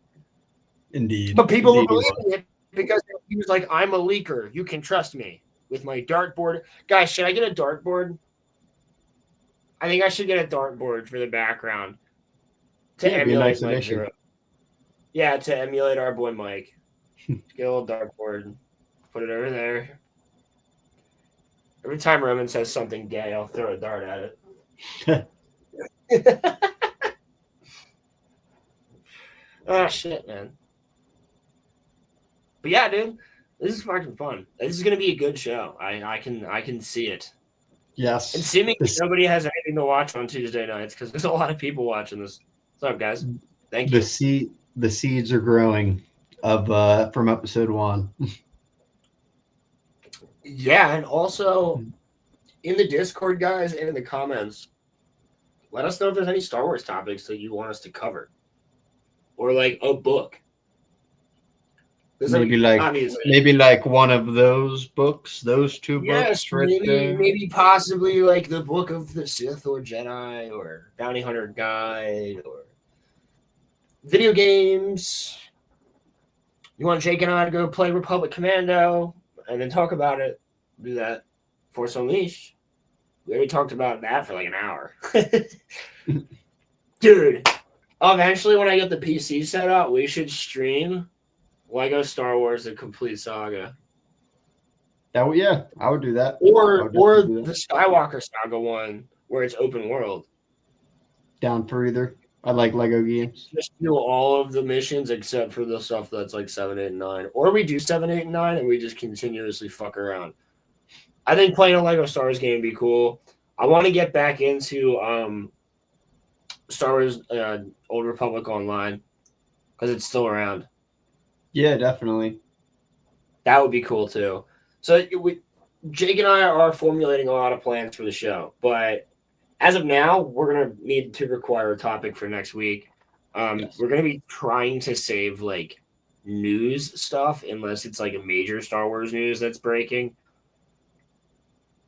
Indeed. But people were believing it because he was like, "I'm a leaker. You can trust me with my dartboard." Guys, should I get a dartboard? I think I should get a dartboard for the background to emulate Mike Zero. Yeah, to emulate our boy Mike. Get a little dartboard, put it over there. Every time Roman says something gay, I'll throw a dart at it. Oh shit, man. But yeah, dude, this is fucking fun. This is gonna be a good show. I can see it. Yes. And seemingly nobody has anything to watch on Tuesday nights because there's a lot of people watching this. What's up, guys? Thank you. The seeds are growing of from episode 1. Yeah, and also in the Discord, guys, and in the comments, let us know if there's any Star Wars topics that you want us to cover, or like a book. Maybe like one of those books, those two books, right there. Maybe possibly like the Book of the Sith or Jedi or Bounty Hunter Guide or video games. You want Jake and I to go play Republic Commando and then talk about it? Do that. Force Unleashed. We already talked about that for like an hour. Dude, eventually when I get the PC set up, we should stream Lego Star Wars: The Complete Saga. Yeah, I would do that. Or the Skywalker Saga one, where it's open world. Down for either. I like Lego games. Just do all of the missions except for the stuff that's like 7, 8, and 9. Or we do 7, 8, and 9 and we just continuously fuck around. I think playing a Lego Star Wars game would be cool. I want to get back into Star Wars Old Republic Online because it's still around. Yeah, definitely. That would be cool too. So Jake and I are formulating a lot of plans for the show, but as of now, we're gonna need to require a topic for next week. Yes. We're gonna be trying to save like news stuff unless it's like a major Star Wars news that's breaking.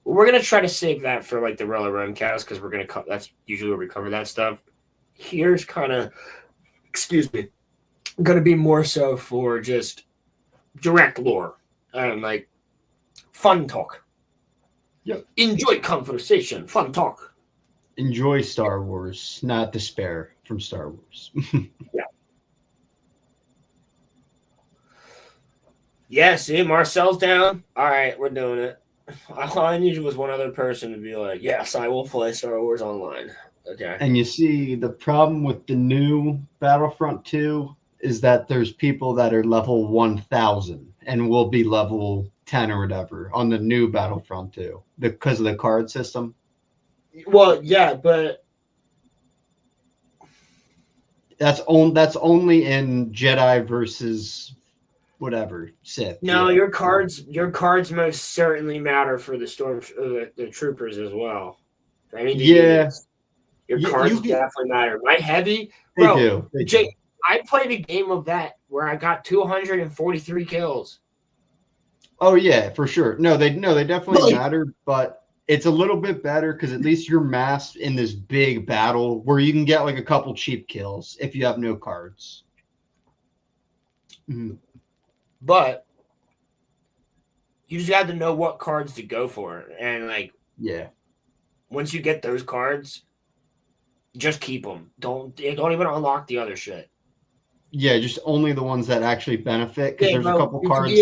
We're gonna try to save that for like the Rella Rumcast because we're gonna that's usually where we cover that stuff. Here's kind of, excuse me, gonna be more so for just direct lore and like fun talk. Yep. Enjoy conversation, fun talk. Enjoy Star Wars, not despair from Star Wars. Yeah. Yeah, see, Marcel's down. All right, we're doing it. All I needed was one other person to be like, yes, I will play Star Wars Online. Okay. And you see, the problem with the new Battlefront 2 is that there's people that are level 1,000 and will be level 10 or whatever on the new Battlefront 2 because of the card system. Well, yeah, but that's only in Jedi versus whatever Sith. no, yeah. your cards most certainly matter for the troopers as well. For any units. Your cards definitely matter. My heavy, bro. They Jake, do. I played a game of that where I got 243 kills. Oh yeah, for sure. No, they definitely matter, but it's a little bit better because at least you're masked in this big battle where you can get like a couple cheap kills if you have no cards. Mm-hmm. But you just have to know what cards to go for. And like, yeah, once you get those cards, just keep them. Don't even unlock the other shit. Yeah, just only the ones that actually benefit because there's a couple cards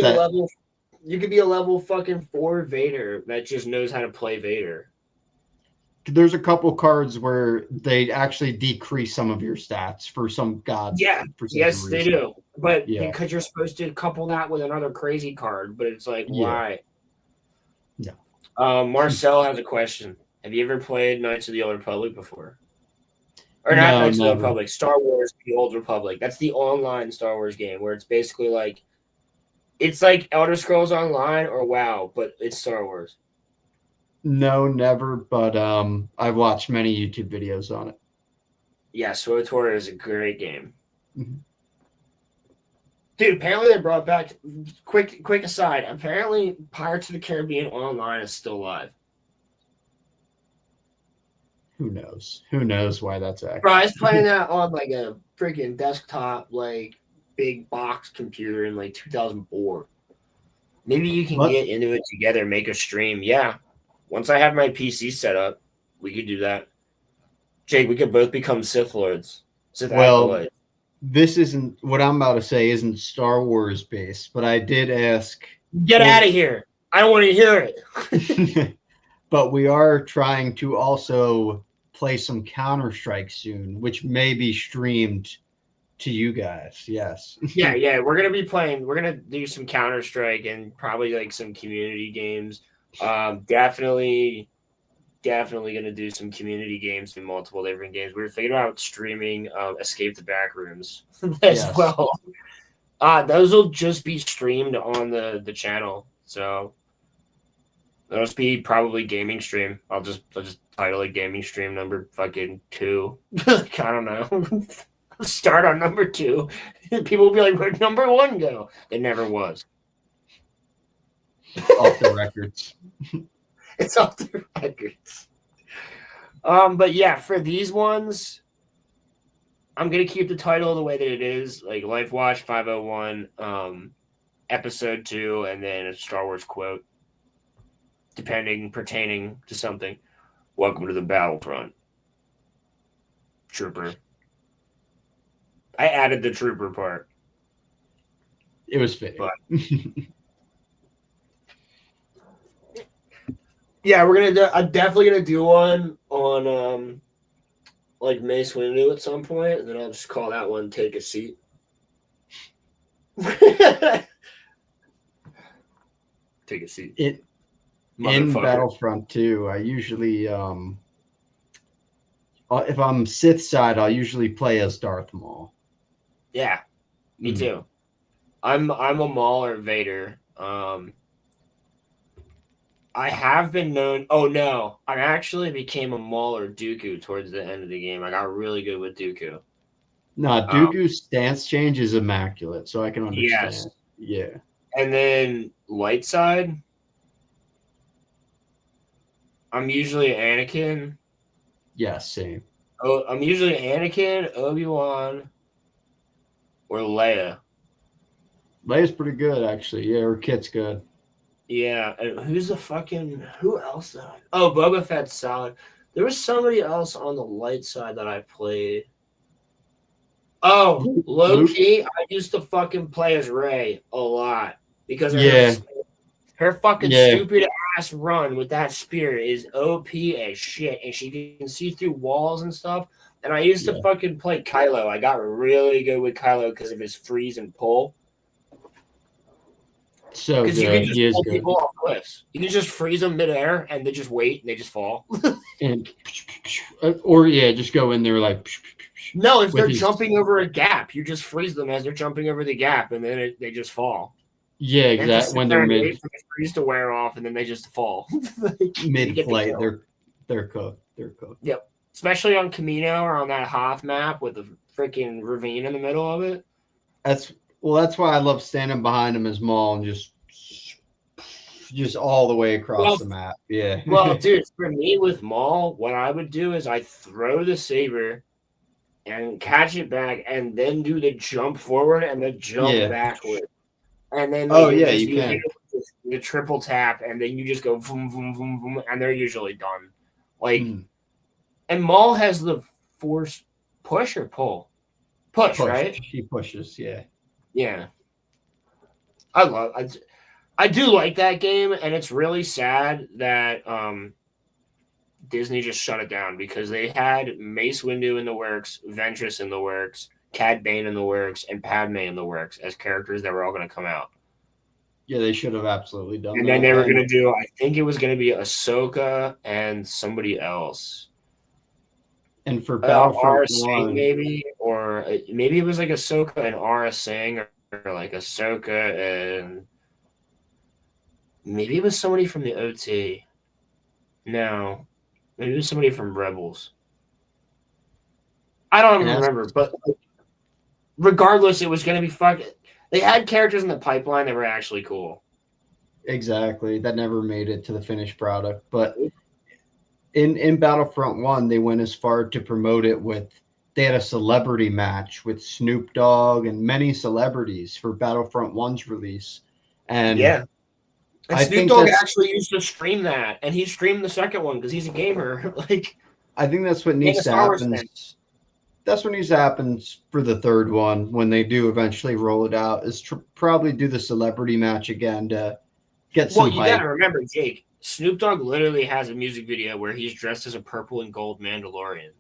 you could be a level fucking 4 Vader that just knows how to play Vader. There's a couple cards where they actually decrease some of your stats for some god. Yeah, yes, reason. they do. But because you're supposed to couple that with another crazy card, but it's like, why? Yeah. Marcel has a question. Have you ever played Knights of the Old Republic before? Or not Knights of the Old Republic, Star Wars The Old Republic. That's the online Star Wars game where it's basically like, it's like Elder Scrolls Online or WoW, but it's Star Wars. No, never, but I've watched many YouTube videos on it. Yeah, SWTOR is a great game. Mm-hmm. Dude, apparently they brought back, quick aside, apparently Pirates of the Caribbean Online is still live. Who knows? Who knows why that's active? Bro, I was playing that on like a freaking desktop, like big box computer in like 2004. Maybe you can get into it together, make a stream. Yeah. Once I have my PC set up, we could do that. Jake, we could both become Sith Lords. Acolytes. This isn't what I'm about to say isn't Star Wars based, but I did ask. Get out of here. I don't want to hear it. But we are trying to also play some Counter-Strike soon, which may be streamed to you guys. Yes. Yeah. We're going to be playing. We're going to do some Counter-Strike and probably like some community games. Definitely going to do some community games in multiple different games. We were thinking about streaming Escape the Backrooms as well. Those will just be streamed on the channel. So that'll just be probably gaming stream. I'll just title it gaming stream number fucking 2. I don't know. Start on number 2. People will be like, where'd number 1 go? It never was. Off the records. It's off the records. But yeah, for these ones, I'm gonna keep the title the way that it is, like Life Watch 501, episode 2, and then a Star Wars quote, pertaining to something. Welcome to the Battlefront, Trooper. I added the Trooper part. It was fitting. But Yeah, we're gonna. I'm definitely gonna do one on like Mace Windu at some point, and then I'll just call that one "Take a Seat." Take a seat, It in motherfucker. Battlefront 2, I usually if I'm Sith side, I'll usually play as Darth Maul. Yeah, me Mhm. too. I'm a Maul or Vader. I have been known. Oh no, I actually became a Maul or Dooku towards the end of the game. I got really good with Dooku. Nah, Um, Dooku's stance change is immaculate, so I can yes, understand. Yeah. and then light side, I'm usually Anakin. Yeah, same. Oh, I'm usually Anakin, Obi-Wan, or Leia. Leia's pretty good, actually. Yeah, her kit's good. Yeah, and who else? Oh, Boba Fett's solid. There was somebody else on the light side that I played. Oh, low Luke? key, I used to fucking play as Ray a lot because of Yeah, her fucking yeah, stupid ass run with that spear is OP as shit, and she can see through walls and stuff. And I used to yeah. fucking play Kylo. I got really good with Kylo because of his freeze and pull. So Because you can good. just He is pull good. people off cliffs. You can just freeze them midair and they just wait and they just fall. And or yeah, just go in there like No, if with they're his jumping over a gap, you just freeze them as they're jumping over the gap, and then they just fall. yeah, They have to exact sit when they're there and wait for the freeze to wear off, and then they just fall. Like, you mid get the flight, kill. they're cooked. They're cooked. Yep. Especially on Camino or on that Hoth map with the freaking ravine in the middle of it. That's that's why I love standing behind him as Maul and just all the way across Well, the map. Yeah. well, dude, for me with Maul, what I would do is I throw the saber and catch it back, and then do the jump forward and the jump Yeah. backward. And then Oh like it yeah, just you you hit can. it with the triple tap, and then you just go boom, boom, boom, boom, and they're usually done. Like, Mm, and Maul has the force push or pull, push, push. right? He pushes. Yeah. Yeah, I love. I do like that game, and it's really sad that Disney just shut it down because they had Mace Windu in the works, Ventress in the works, Cad Bane in the works, and Padme in the works as characters that were all going to come out. Yeah, they should have absolutely done And then that. they were going And to do, I think it was going to be Ahsoka and somebody else. for Battlefront Aura Singh, 1, maybe, or maybe it was like Ahsoka and Aura Singh, or like Ahsoka and maybe it was somebody from the OT. No, maybe it was somebody from Rebels. I don't and even as remember, but regardless, it was going to be fucking. They had characters in the pipeline that were actually cool. exactly, that never made it to the finished product. But in Battlefront 1, they went as far to promote it with they had a celebrity match with Snoop Dogg and many celebrities for Battlefront 1's release. And Yeah. And I Snoop think Dogg that's actually used to stream that, and he streamed the second one because he's a gamer. Like, I think that's what being a needs to Star Wars happen. fan. That's what needs to happen for the third one when they do eventually roll it out. Is probably do the celebrity match again to get Well, some you got hype. to remember, Jake. Snoop Dogg literally has a music video where he's dressed as a purple and gold Mandalorian.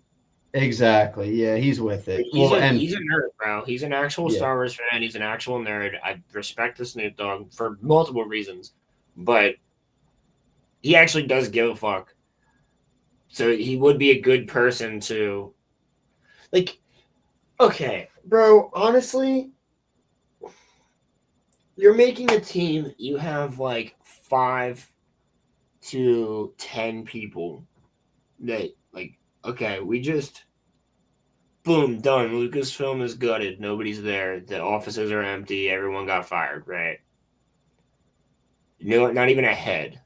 Exactly. Yeah, he's with Like, it. he's Well, a and he's a nerd, bro. He's an actual yeah, Star Wars fan. He's an actual nerd. I respect the Snoop Dogg for multiple reasons, but he actually does give a fuck. So he would be a good person to like. Okay, bro. Honestly, you're making a team. You have like 5 to 10 people that like. Okay, we just boom done. Lucasfilm is gutted. Nobody's there. The offices are empty. Everyone got fired. Right? No, not even a head.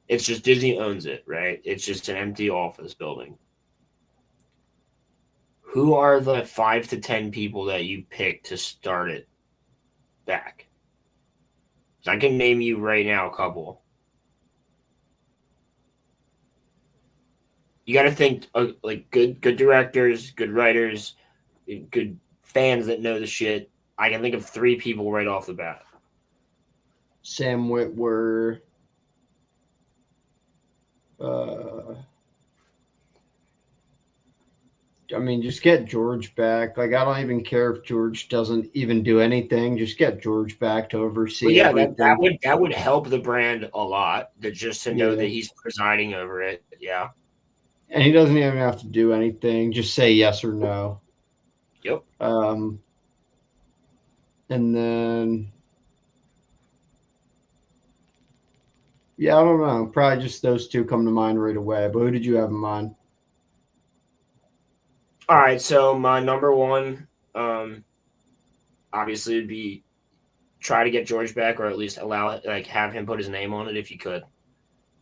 It's just Disney owns it. Right? It's just an empty office building. Who are the 5 to 10 people that you pick to start it back? So I can name you right now a couple. You got to think like good directors, good writers, good fans that know the shit. I can think of 3 people right off the bat. Sam Witwer. I mean, just get George back. Like, I don't even care if George doesn't even do anything. Just get George back to Well, oversee yeah, that everything. would help the brand a lot. That just to know that Yeah. he's presiding over it. Yeah. And he doesn't even have to do anything. Just say yes or no. Yep. And then, yeah, I don't know. Probably just those two come to mind right away. But who did you have in mind? All right. So my number one, obviously, would be try to get George back, or at least allow have him put his name on it if you could.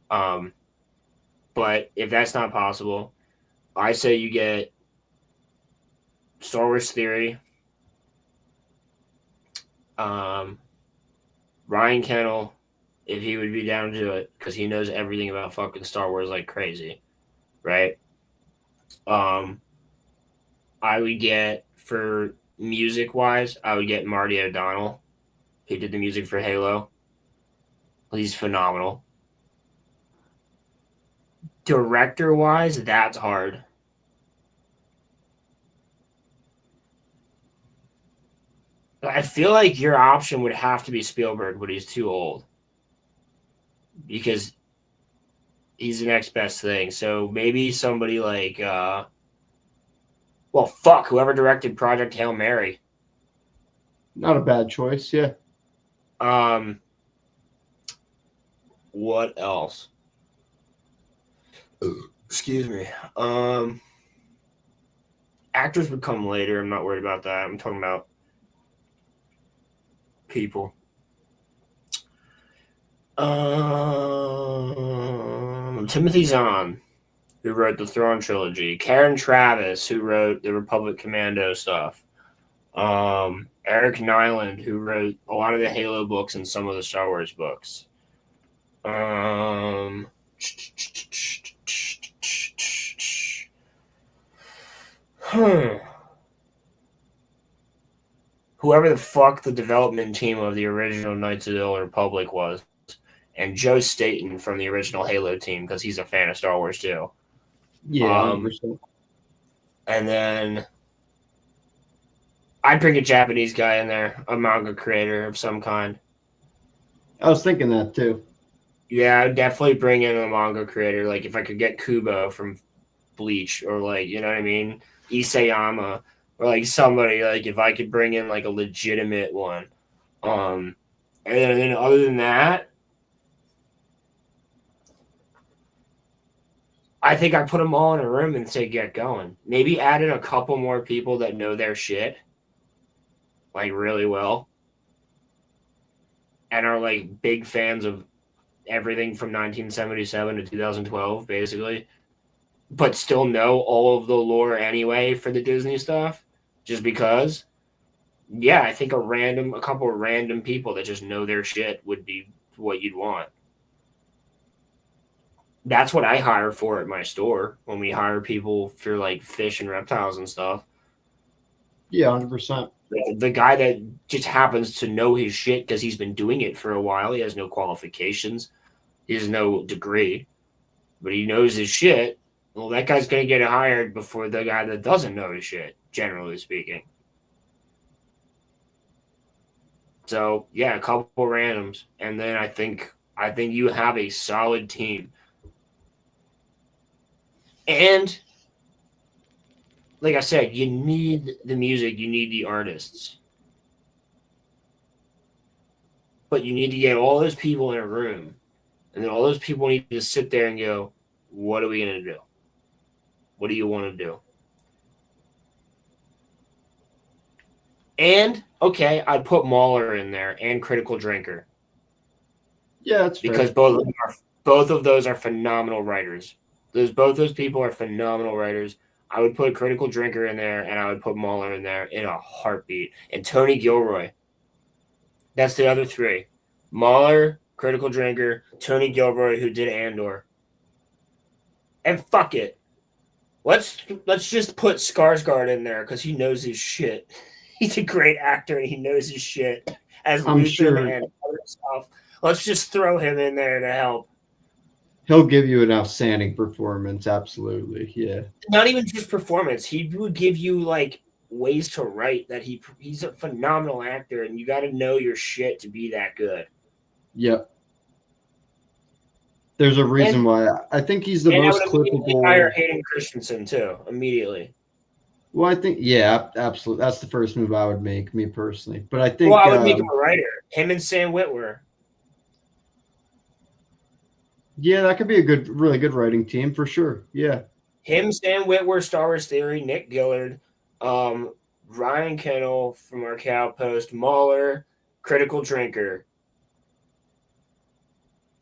But if that's not possible, I say you get Star Wars Theory, Ryan Kennel, if he would be down to it, because he knows everything about fucking Star Wars like crazy, right? I would get, for music wise, I would get Marty O'Donnell, who did the music for Halo. He's phenomenal. Director wise, that's hard. I feel like your option would have to be Spielberg, but he's too old because he's the next best thing. So maybe somebody like, whoever directed Project Hail Mary. Not a bad choice. Yeah. What else? Excuse me. Actors would come later. I'm not worried about that. I'm talking about people. Timothy Zahn, who wrote the Thrawn trilogy. Karen Travis, who wrote the Republic Commando stuff. Eric Nyland, who wrote a lot of the Halo books and some of the Star Wars books. Whoever the fuck the development team of the original Knights of the Old Republic was, and Joe Staten from the original Halo team, because he's a fan of Star Wars too. Yeah. 100%. And then I'd bring a Japanese guy in there, a manga creator of some kind. I was thinking that too. Yeah, I'd definitely bring in a manga creator. Like if I could get Kubo from Bleach, or like, you know what I mean, Isayama, or like somebody, like if I could bring in like a legitimate one. And then other than that, I think I put them all in a room and say get going. Maybe add in a couple more people that know their shit, like really well, and are like big fans of everything from 1977 to 2012, basically, but still know all of the lore anyway for the Disney stuff, just because. Yeah, I think a couple of random people that just know their shit would be what you'd want. That's what I hire for at my store when we hire people for like fish and reptiles and stuff. Yeah, 100%. The guy that just happens to know his shit because he's been doing it for a while. He has no qualifications. He has no degree, but he knows his shit. Well, that guy's going to get hired before the guy that doesn't know his shit, generally speaking. So yeah, a couple randoms, and then I think you have a solid team. And like I said, you need the music, you need the artists. But you need to get all those people in a room. And then all those people need to sit there and go, what are we going to do? What do you want to do? And, okay, I'd put Mahler in there and Critical Drinker. Yeah, that's fair. Because both of those are phenomenal writers. Both those people are phenomenal writers. I would put Critical Drinker in there, and I would put Mahler in there in a heartbeat. And Tony Gilroy. That's the other three. Mahler, Critical Drinker, Tony Gilroy, who did Andor. And fuck it. Let's just put Skarsgård in there because he knows his shit. He's a great actor and he knows his shit. As I'm Luthen sure. and other stuff. Let's just throw him in there to help. He'll give you an outstanding performance. Absolutely. Yeah. Not even just performance. He would give you like ways to write that he's a phenomenal actor, and you got to know your shit to be that good. Yep. There's a reason why I think he's the most clippable. Hire Hayden Christensen too immediately. Well, I think absolutely. That's the first move I would make, me personally. But I think I would make him a writer. Him and Sam Witwer. Yeah, that could be a really good writing team for sure. Yeah. Him, Sam Witwer, Star Wars Theory, Nick Gillard, Ryan Kennel from our Cow Post, Mahler, Critical Drinker,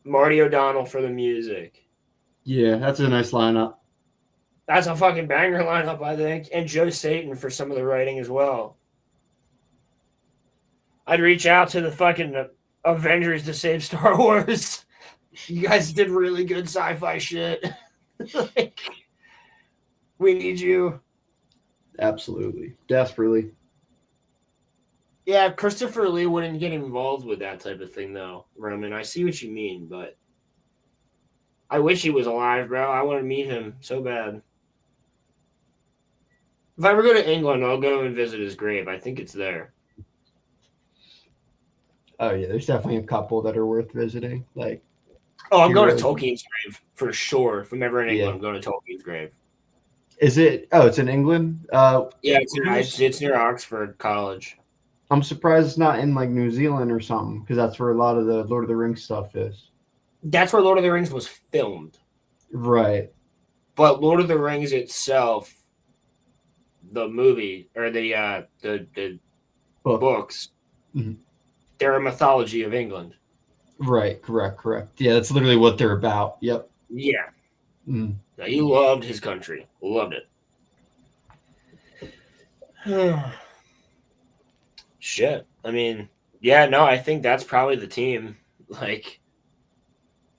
Marty O'Donnell for the music. Yeah, that's a nice lineup. That's a fucking banger lineup, I think. And Joe Satan for some of the writing as well. I'd reach out to the fucking Avengers to save Star Wars. You guys did really good sci-fi shit. Like, we need you. Absolutely. Desperately. Yeah, Christopher Lee wouldn't get involved with that type of thing, though, Roman. I see what you mean, but I wish he was alive, bro. I want to meet him so bad. If I ever go to England, I'll go and visit his grave. I think it's there. Oh, yeah. There's definitely a couple that are worth visiting. Like, I'm going to Tolkien's grave for sure. If I'm ever in England, I'm going to Tolkien's grave. Is it? Oh, it's in England? Yeah, it's near Oxford College. I'm surprised it's not in like New Zealand or something, because that's where a lot of the Lord of the Rings stuff is. That's where Lord of the Rings was filmed. Right. But Lord of the Rings itself, the movie or the books, mm-hmm. They're a mythology of England. Right. Correct. Yeah, that's literally what they're about. Yep. Yeah. Mm-hmm. He loved his country. Loved it. Shit. I mean, yeah, no, I think that's probably the team. Like,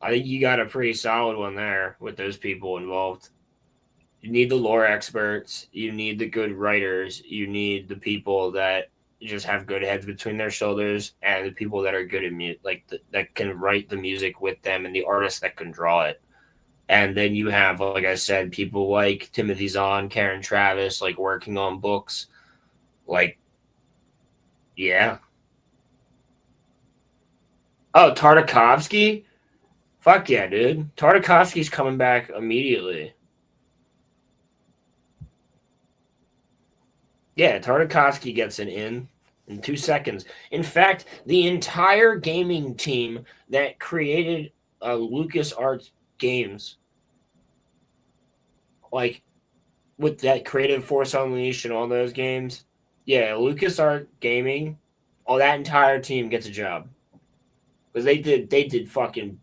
I think you got a pretty solid one there with those people involved. You need the lore experts. You need the good writers. You need the people that just have good heads between their shoulders, and the people that are good at music, like that can write the music with them, and the artists that can draw it. And then you have, like I said, people like Timothy Zahn, Karen Travis, like working on books. Like, yeah. Oh, Tartakovsky? Fuck yeah, dude. Tartakovsky's coming back immediately. Yeah, Tartakovsky gets an in 2 seconds. In fact, the entire gaming team that created LucasArts games, like with that Creative Force Unleashed and all those games, yeah, LucasArts Gaming, all that entire team gets a job. Because they did fucking,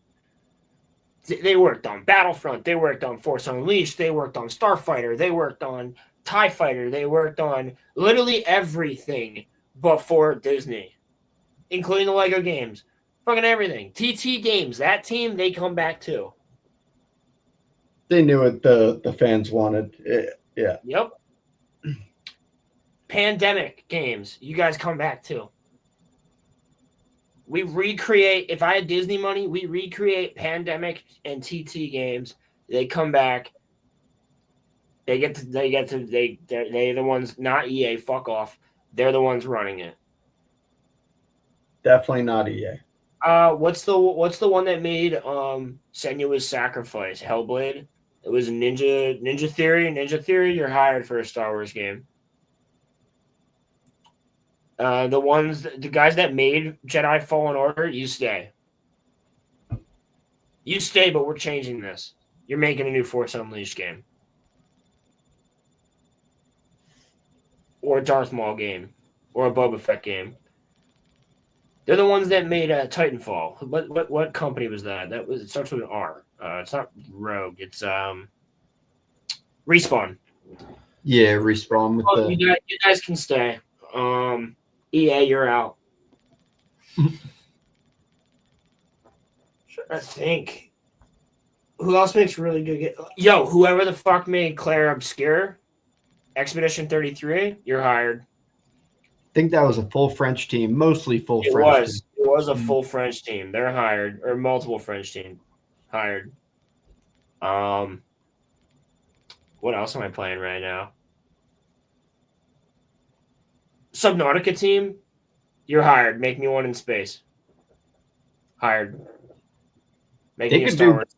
they worked on Battlefront, they worked on Force Unleashed, they worked on Starfighter, they worked on TIE Fighter, they worked on literally everything before Disney, including the Lego games. Fucking everything. TT Games, that team, they come back too. They knew what the fans wanted. Yeah. Yep. Pandemic games, you guys come back too. We recreate, if I had Disney money, we recreate Pandemic and TT games. They come back. They're the ones, not EA, fuck off. They're the ones running it. Definitely not EA. What's the one that made Senua's Sacrifice? Hellblade? It was Ninja Theory. Ninja Theory, you're hired for a Star Wars game. The guys that made Jedi Fallen Order, you stay. You stay, but we're changing this. You're making a new Force Unleashed game. Or a Darth Maul game. Or a Boba Fett game. They're the ones that made Titanfall. What company was that? It starts with an R. It's not Rogue. It's Respawn. Yeah, Respawn with the. You guys can stay. EA, you're out. I think. Who else makes really good? Whoever the fuck made Claire Obscure, Expedition 33, you're hired. I think that was a full French team, mostly full French team. It was a full French team. They're hired, or multiple French team hired. What else am I playing right now? Subnautica team, you're hired. Make me one in space. Hired. Make They me a could Star do. Wars.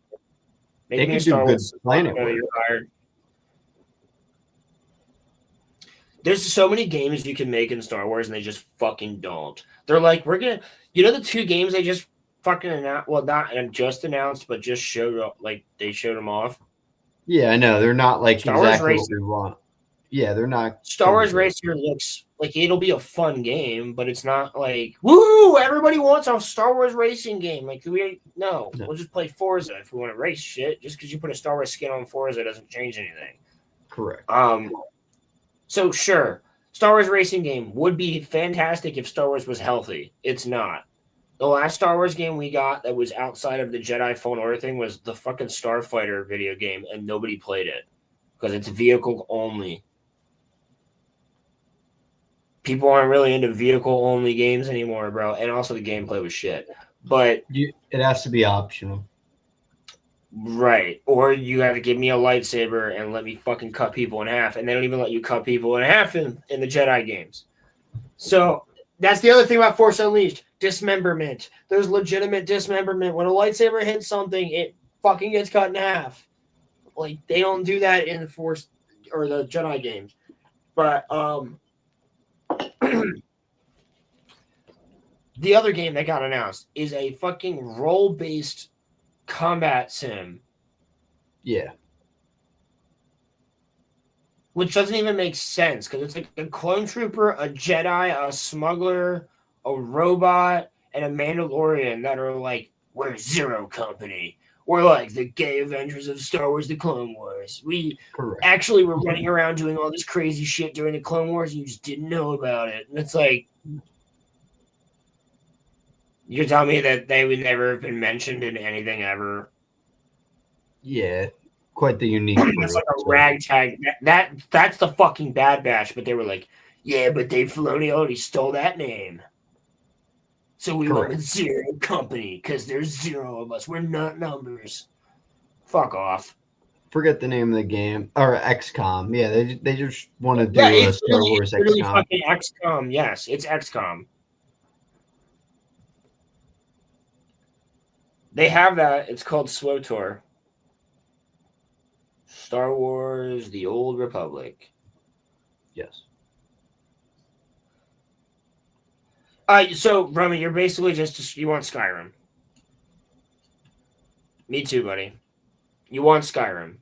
Make They me a could do Star good Wars. planet No, work. you're hired. There's so many games you can make in Star Wars, and they just fucking don't. They're like, we're gonna, the 2 games they just fucking announced. Well, not just announced, but just showed up. Like they showed them off. Yeah, I know. They're not like Star Wars exactly what Racer. we want. Yeah, they're not Star gonna be Wars great. Racer looks like it'll be a fun game, but it's not like woo. Everybody wants a Star Wars racing game. Like No. we'll just play Forza if we want to race shit. Just because you put a Star Wars skin on Forza doesn't change anything. Correct. So sure, Star Wars racing game would be fantastic if Star Wars was healthy. It's not. The last Star Wars game we got that was outside of the Jedi Fallen Order thing was the fucking Starfighter video game, and nobody played it because it's vehicle only. People aren't really into vehicle only games anymore, bro. And also the gameplay was shit. But It has to be optional. right. Or you gotta give me a lightsaber and let me fucking cut people in half. And they don't even let you cut people in half in the Jedi games. So that's the other thing about Force Unleashed. Dismemberment. There's legitimate dismemberment. When a lightsaber hits something, it fucking gets cut in half. Like they don't do that in the Force or the Jedi games. But the other game that got announced is a fucking role-based combat sim, Yeah. which doesn't even make sense because it's like a clone trooper, a Jedi, a smuggler, a robot, and a Mandalorian that are like, we're Zero Company. We're like the gay Avengers of Star Wars: The Clone Wars. We Correct. actually were running around doing all this crazy shit during the Clone Wars, and you just didn't know about it. And it's like, you're telling me that they would never have been mentioned in anything ever? Yeah. Quite the unique. It's like a ragtag. That's the fucking Bad Batch. But they were like, yeah, but Dave Filoni already stole that name. So we went with Zero Company because there's 0 of us. We're not numbers. Fuck off. Forget the name of the game. Or XCOM. Yeah, they just want to do Yeah, a it's Star Wars literally XCOM. fucking XCOM. Yes, it's XCOM. They have that. It's called SWTOR. Star Wars: The Old Republic. Yes. So Romy, you're basically just you want Skyrim. Me too, buddy. You want Skyrim.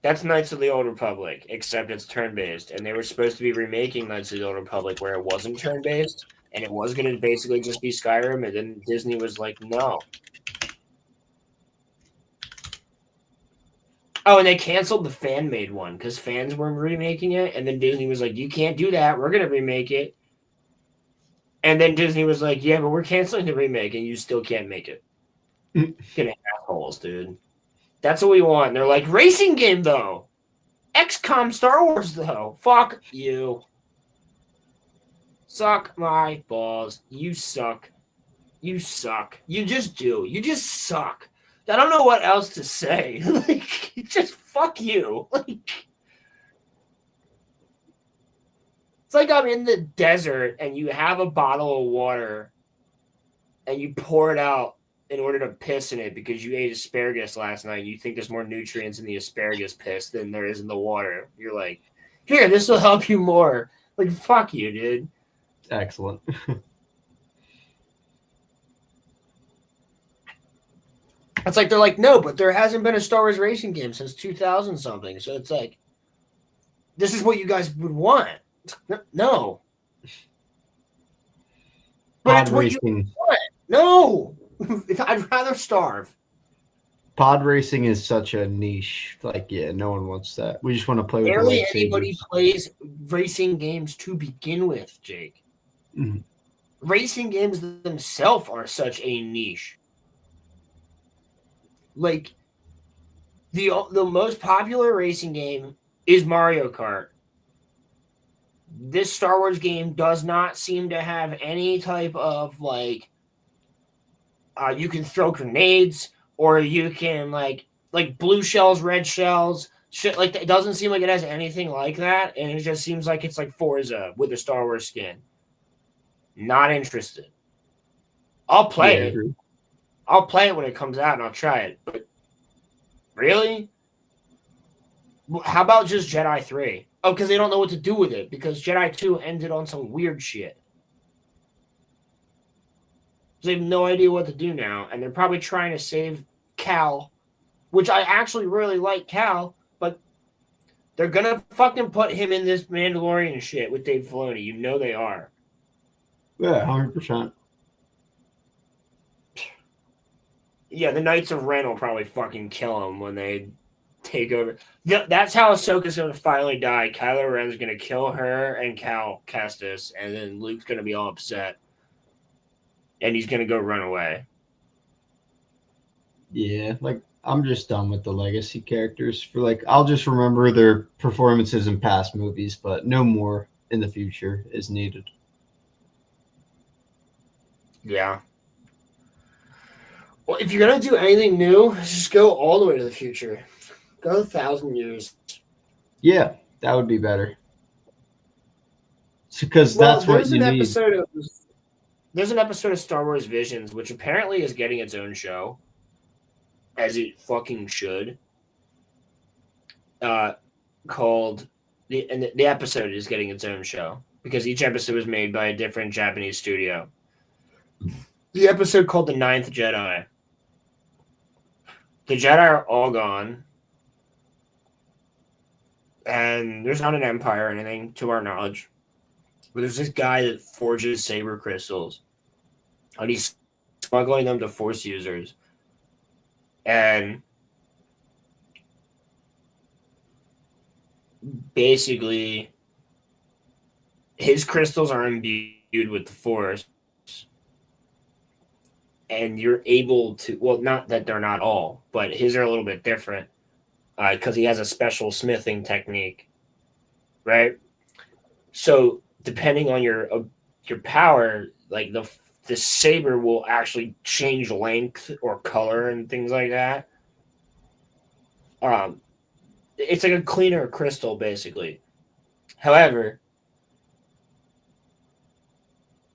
That's Knights of the Old Republic, except it's turn-based, and they were supposed to be remaking Knights of the Old Republic where it wasn't turn-based, and it was going to basically just be Skyrim, and then Disney was like, no. Oh, and they canceled the fan-made one because fans were remaking it, and then Disney was like, you can't do that. We're going to remake it. And then Disney was like, yeah, but we're canceling the remake, and you still can't make it. Get assholes, dude. That's what we want. And they're like, racing game, though. XCOM Star Wars, though. Fuck you. Suck my balls. You suck. You suck. You just do. You just suck. I don't know what else to say. Like, just fuck you. Like, it's like I'm in the desert and you have a bottle of water and you pour it out in order to piss in it because you ate asparagus last night. You think there's more nutrients in the asparagus piss than there is in the water. You're like, here, this will help you more. Like, fuck you, dude. Excellent. It's like they're like, no, but there hasn't been a Star Wars racing game since 2000 something. So it's like, this is what you guys would want. No. But Pod it's what you racing. want. No. I'd rather starve. Pod racing is such a niche. Like, yeah, no one wants that. We just want to play with Barely the anybody lightsabers. plays racing games to begin with, Jake. Mhm. Racing games themselves are such a niche. Like, the most popular racing game is Mario Kart. This Star Wars game does not seem to have any type of, like, you can throw grenades or you can, like, like blue shells, red shells, shit. Like it doesn't seem like it has anything like that, and it just seems like it's like Forza with a Star Wars skin. Not interested. I'll Yeah, play I it. agree. I'll play it when it comes out, and I'll try it. But really, how about just Jedi 3? Oh, because they don't know what to do with it because Jedi 2 ended on some weird shit. They have no idea what to do now, and they're probably trying to save Cal, which I actually really like Cal, but they're gonna fucking put him in this Mandalorian shit with Dave Filoni. You know they are. Yeah, 100%. Yeah, the Knights of Ren will probably fucking kill him when they take over. That's how Ahsoka's gonna finally die. Kylo Ren's gonna kill her and Cal Kestis, and then Luke's gonna be all upset, and he's gonna go run away. Yeah, like I'm just done with the legacy characters. For like, I'll just remember their performances in past movies, but no more in the future is needed. Yeah. Well, if you're gonna do anything new, just go all the way to the future. Go 1,000 years. Yeah, that would be better. Because Well, that's what you need. there's an episode of Star Wars Visions, which apparently is getting its own show, as it fucking should. Called the episode is getting its own show because each episode was made by a different Japanese studio. The episode called The Ninth Jedi. The Jedi are all gone, and there's not an empire or anything to our knowledge. But there's this guy that forges saber crystals, and he's smuggling them to Force users. And basically, his crystals are imbued with the Force, and you're able to. Well, not that they're not all, but his are a little bit different because he has a special smithing technique, right? So depending on your power, like the saber will actually change length or color and things like that. It's like a cleaner crystal, basically. However,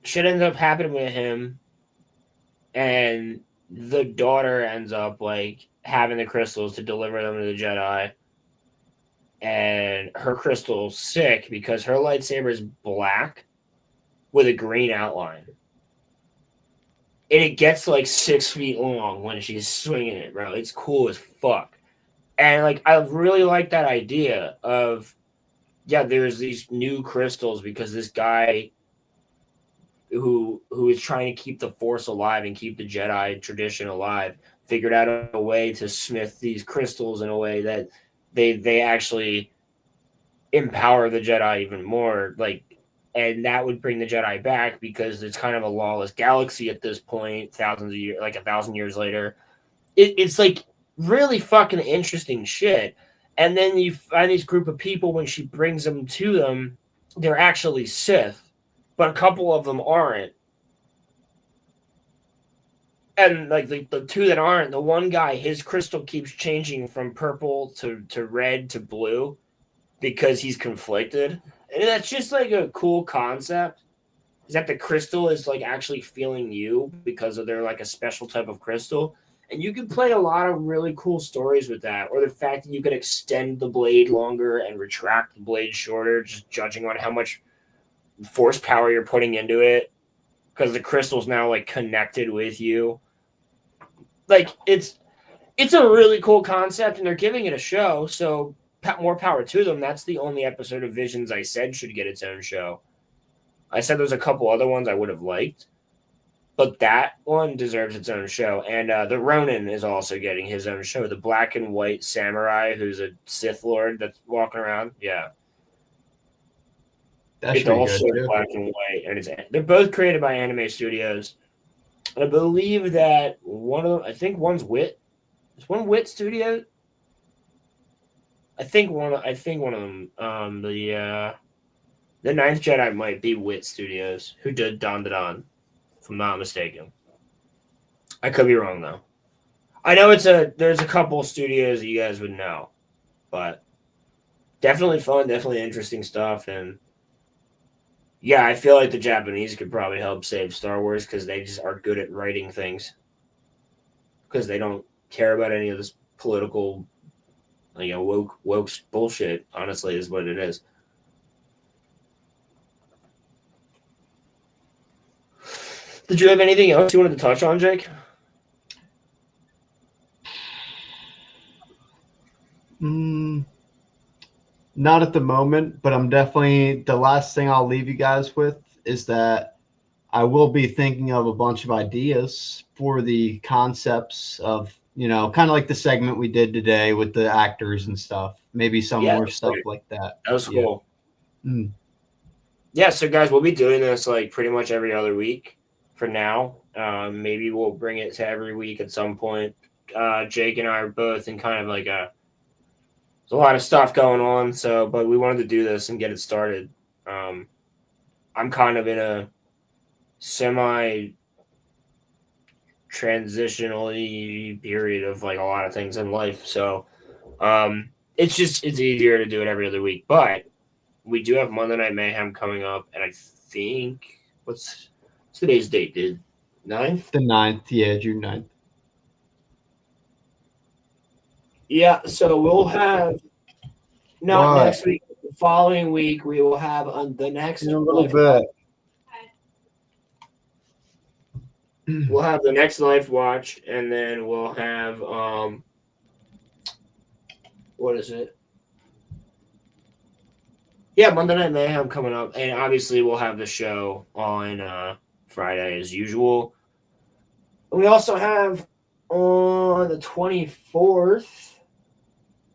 shit ends up happening with him, and the daughter ends up like having the crystals to deliver them to the Jedi. And her crystal's sick because her lightsaber is black with a green outline. And it gets like 6 feet long when she's swinging it, bro. It's cool as fuck. And like, I really like that idea of, yeah, there's these new crystals because this guy who is trying to keep the Force alive and keep the Jedi tradition alive figured out a way to smith these crystals in a way that they actually empower the Jedi even more, like, and that would bring the Jedi back because it's kind of a lawless galaxy at this point, thousands of years, like 1,000 years later. It's like really fucking interesting shit. And then you find this group of people when she brings them to them, they're actually Sith, but a couple of them aren't. And like the two that aren't, the one guy, his crystal keeps changing from purple to red to blue because he's conflicted. And that's just like a cool concept. Is that the crystal is like actually feeling you because of their like a special type of crystal. And you can play a lot of really cool stories with that. Or the fact that you could extend the blade longer and retract the blade shorter, just judging on how much force power you're putting into it. Because the crystal's now like connected with you. Like it's a really cool concept, and they're giving it a show, so more power to them. That's the only episode of Visions I said should get its own show. I said there's a couple other ones I would have liked, but that one deserves its own show. And the Ronin is also getting his own show. The black and white samurai who's a Sith Lord that's walking around. Yeah. That It's should be also good too. black and white, and they're both created by Anime Studios. I believe that one of them, I think one's Wit. Is one Wit Studio? I think one of them. The Ninth Jedi might be Wit Studios, who did Don Da Don, if I'm not mistaken. I could be wrong though. I know there's a couple studios that you guys would know, but definitely fun, definitely interesting stuff, and yeah, I feel like the Japanese could probably help save Star Wars because they just are good at writing things because they don't care about any of this political, woke bullshit. Honestly, is what it is. Did you have anything else you wanted to touch on, Jake? Not at the moment, but I'm definitely the last thing I'll leave you guys with is that I will be thinking of a bunch of ideas for the concepts of, kind of like the segment we did today with the actors and stuff. Maybe some Yeah, more that's stuff great. like that. That was Yeah. cool. Mm. Yeah, so guys, we'll be doing this like pretty much every other week for now. Maybe we'll bring it to every week at some point. Jake and I are both in kind of like there's a lot of stuff going on, but we wanted to do this and get it started. I'm kind of in a semi transitionally period of like a lot of things in life, so it's easier to do it every other week, but we do have Monday Night Mayhem coming up, and I think what's today's date, dude? 9th? The 9th, yeah, June 9th. Yeah, so we'll have not What? next week, the following week we will have on the next In a little life. bit. We'll have the next life watch, and then we'll have what is it? Yeah, Monday Night Mayhem coming up, and obviously we'll have the show on Friday as usual. We also have on the 24th.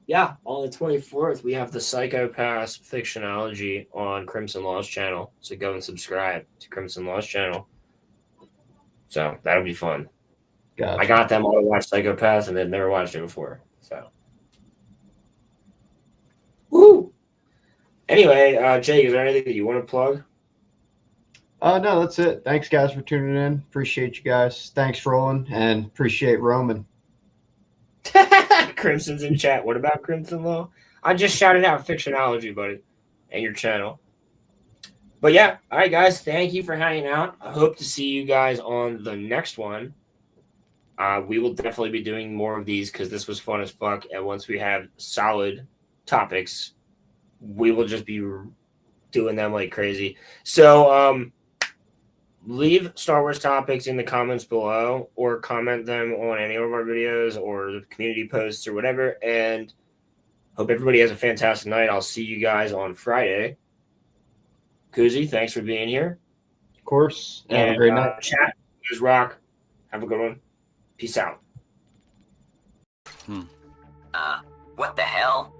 Yeah, on the 24th, we have the Psychopaths Fictionology on Crimson Law's channel. So go and subscribe to Crimson Law's channel. So that'll be fun. Gotcha. I got them all to watch Psychopaths and they've never watched it before. So, woo! Anyway, Jake, is there anything that you want to plug? No, that's it. Thanks, guys, for tuning in. Appreciate you guys. Thanks, Roland, and appreciate Roman. Crimson's in chat. What about Crimson Law? I just shouted out Fictionology, buddy, and your channel. But yeah, all right, guys. Thank you for hanging out. I hope to see you guys on the next one. We will definitely be doing more of these because this was fun as fuck. And once we have solid topics, we will just be doing them like crazy. So, leave Star Wars topics in the comments below or comment them on any of our videos or the community posts or whatever. And hope everybody has a fantastic night. I'll see you guys on Friday. Kuzi, thanks for being here. Of course. Have a great night. Chat, guys rock. Have a good one. Peace out. What the hell?